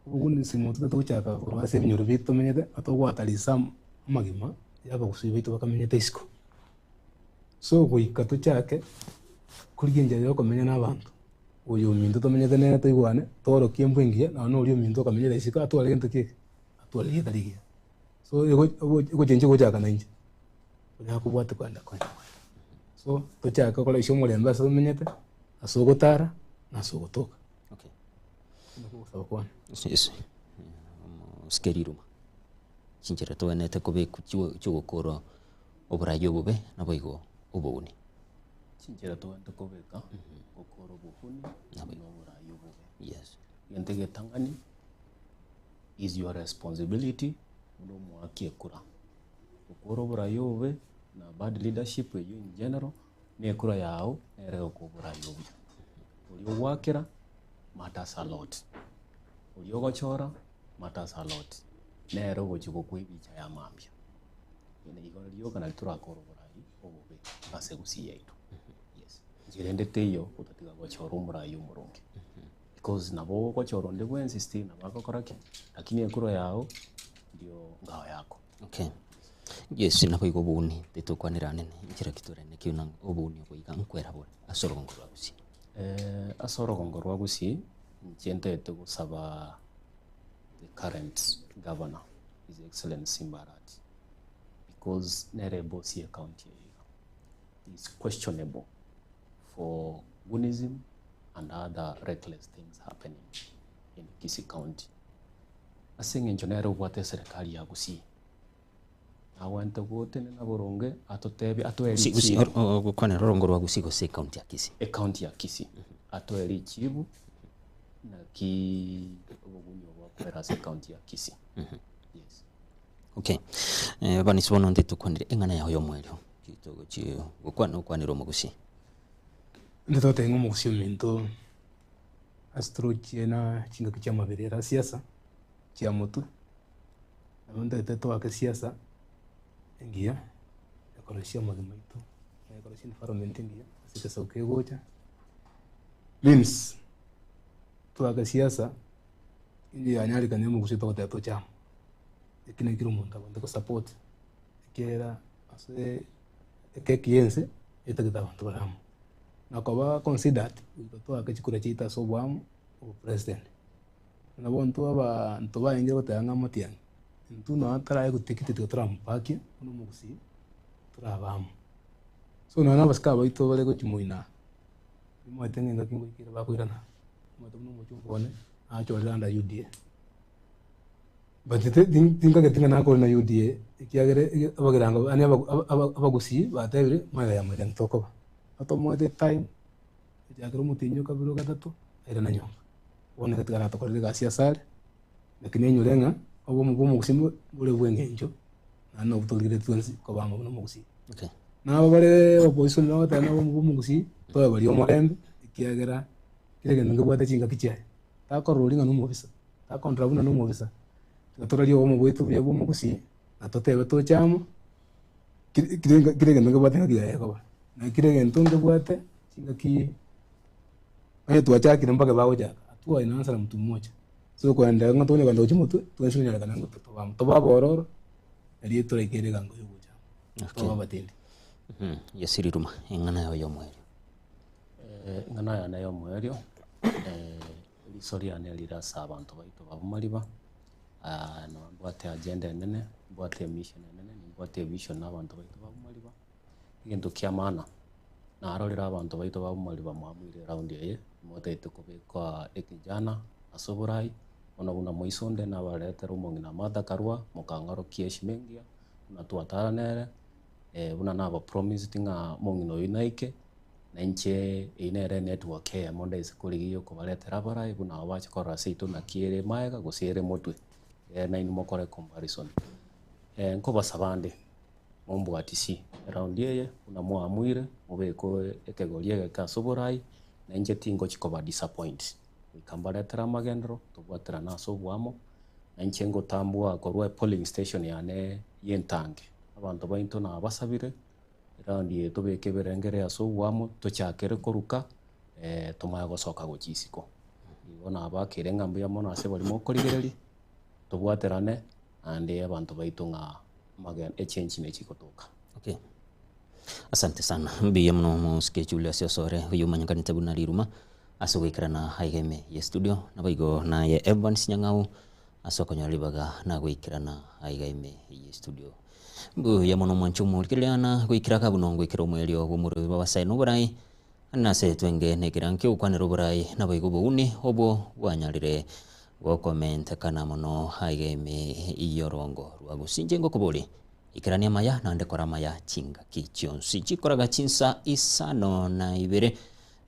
ubugundi simu tutatuchaka kurwase binyoro bito menyete atogwatalisa amagima yaba gusubiza bito bakamenyete isiko so goika tuchake kurigenja yo komenya n'abantu uyu mindu tomenyete nene toigwane toro kiembwengia na no uri mindu kamenyete isiko atwale gento kike atwale yetarigia so ego chenje gochaka nanje kunya kubwate kwenda kwenda so tuchaka kola isho mulembe asa menyete asogotara na sogotoka. okay Ndakugusaba kwana yes skeriruma chinjira tuwenete kubeku chigokoro oburayo bube naboigo obuni Chinchera tuwente kubeka gukora obuhuni n'oburayi bube. yes Egento egetang'ani is your responsibility muno omwaki ekura gukora oburayi bube na bad leadership eyo in general nekura yao erego ku oburayi obuya ori ogwakera matters a lot ori ogochora matters a lot nero gochigokwa ebicha ya mambia ene igoro rioka na turakora oburayi obube ase gusi yaitu. Yes, njirendete iyo utatiga gochora omurayi omurungi because nabo gochora onde bwensi still nabagokoraki lakini ekura yao ndio ngao yako. okay yes naboigo obuni titukwanira nene injira kiturene kiuna obuni ogoiga nkwera bone asorongorwa gusi asorogongorwa gusi nchentete gusaba the current governor, His Excellency Mbarati, because Nerebosi County is questionable for Gunism and other reckless things happening in Kisii County. Asenge nero bwate serikali ya Gusii. Awante gote na boronge atotebe atweli gukwana rorongorwa gusi gose county ya Kisii. County ya Kisii. Atweli chibu na ki obuguni obwa kwera county ya Kisii. Yes. Okay. Bani sibono ndetu kwanire engana yaho yo mwelyo. Kitogo chi gukwanira omugusi. Ndetote ngo mugusi ominto astrochie na chinga kicha maberera siasa chia motu. Abonde teto ake siasa engia ekoloshia magimaitu ekoloshia environment engia asika sauke gocha means twaka siasa ili anyali kanemu kusita kwa teto chama ikine kiro muntu abande ko support kera ase kiense itakita abantu baramu nakoba considered twaka chikura chita sobwamu o president nabo ntu baingira gutanga matiani ntu no atara gutikiti Trump paki no mugusi turabamu so no basika baito bale go chimuina mo tenga kingo kira bakwirana mo tumno mo chumbone acholanda UDA but tinga ketinga nako na UDA ikiagere abagiranga ani abagusi batebire maga ya mwere ntoko ato mo time ikiagere mutinyo kabiro gatatu era na nyomba wone katika to kole gasia sare lakini nyorenga obo mu gusimu bule bwengenjo na no butolire twonsi ko bamo no mugusi okay na bare opposition no ta no mu mugusi to bari omorembe ikiagera kirege ngabwata chinga kichya ta ko rulinga no mubisa ta kontra buna no mubisa tutorali omo bwetu bya bo mugusi na totebe to chamo kirege ngabwata ngakiya ko na kirege ntonge bwate chinga ki ayo tuachakire mpaka bago jaka atua inaanza na mtu mmoja so kwenda ngatone kanda uchimutu tuenshunya kana ngoto to baba ororo ali turekere gango yuja okay baba batende yasiriruma engana yo yomweri ngana ya nayo mwerio lisoria ne lira sabantu baito babumaliba no mbwate agenda nene mbwate mission nene mbwate vision n'abantu baito babumaliba ikintu kya maana na arorera abantu baito babumaliba mwamwire round ye motete kubikwa ekijana asoborai ona buna moisonde na baretero mongina mata karwa mukangaro kieshmengia na tuataranere buna nabo promise tinga mongino yunaike na nche inere network ya monde isikuligiyo kubaretera barai buna wacha kora sito na kiere maega gusire motwe na inu mokore comparison nko basabande mombo atisi round ye una mwamwire mubeko ekegorie ka soborai na nje tingo chikoba disappoint ikambaretera magendro tubwatera naso bwamo na nche ngo tambua korwa polling station yane yentange abantu bainto na basabire round ye tubeke berengere aso bwamo tochakere koruka tumaya gosoka gochisiko ibona abakire ngambo ya mona ase bali mokorigereri tubwaterane ande abantu baito nga magen change ne chikotoka okay asante sana mbiye mno mu schedule ya sore uyu manyangani tabuna riruma asogwikira na haigeme ye studio na baigo na ye Evans Nyang'au asoko nyalibaga na gwikira na haigeme ye studio mbu ya mno mwanchu murikiriana gwikira kabuno gwikira umwelio gumuru babasai no burai na se twenge nekiranke ukwanero burai na baigo buni obo wanyalire go comment kana muno haigeme iyorongo rwagusinje ngo kuburi ikirania maya na ndekora maya chinga kichionsi chikoraga chinsa isano na ibere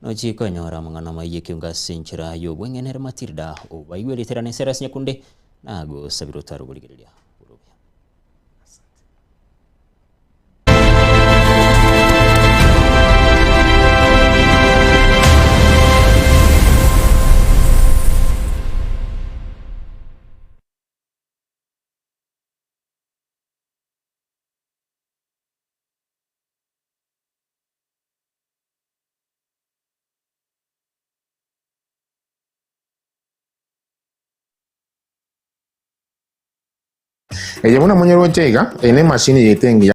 no chiko nyora mangana maye kiunga sinchira yo bwengenere matirda o baywere terane seras nyakunde nago sabiro taru buligiria urubya Ella una muñeca ene machine yetengi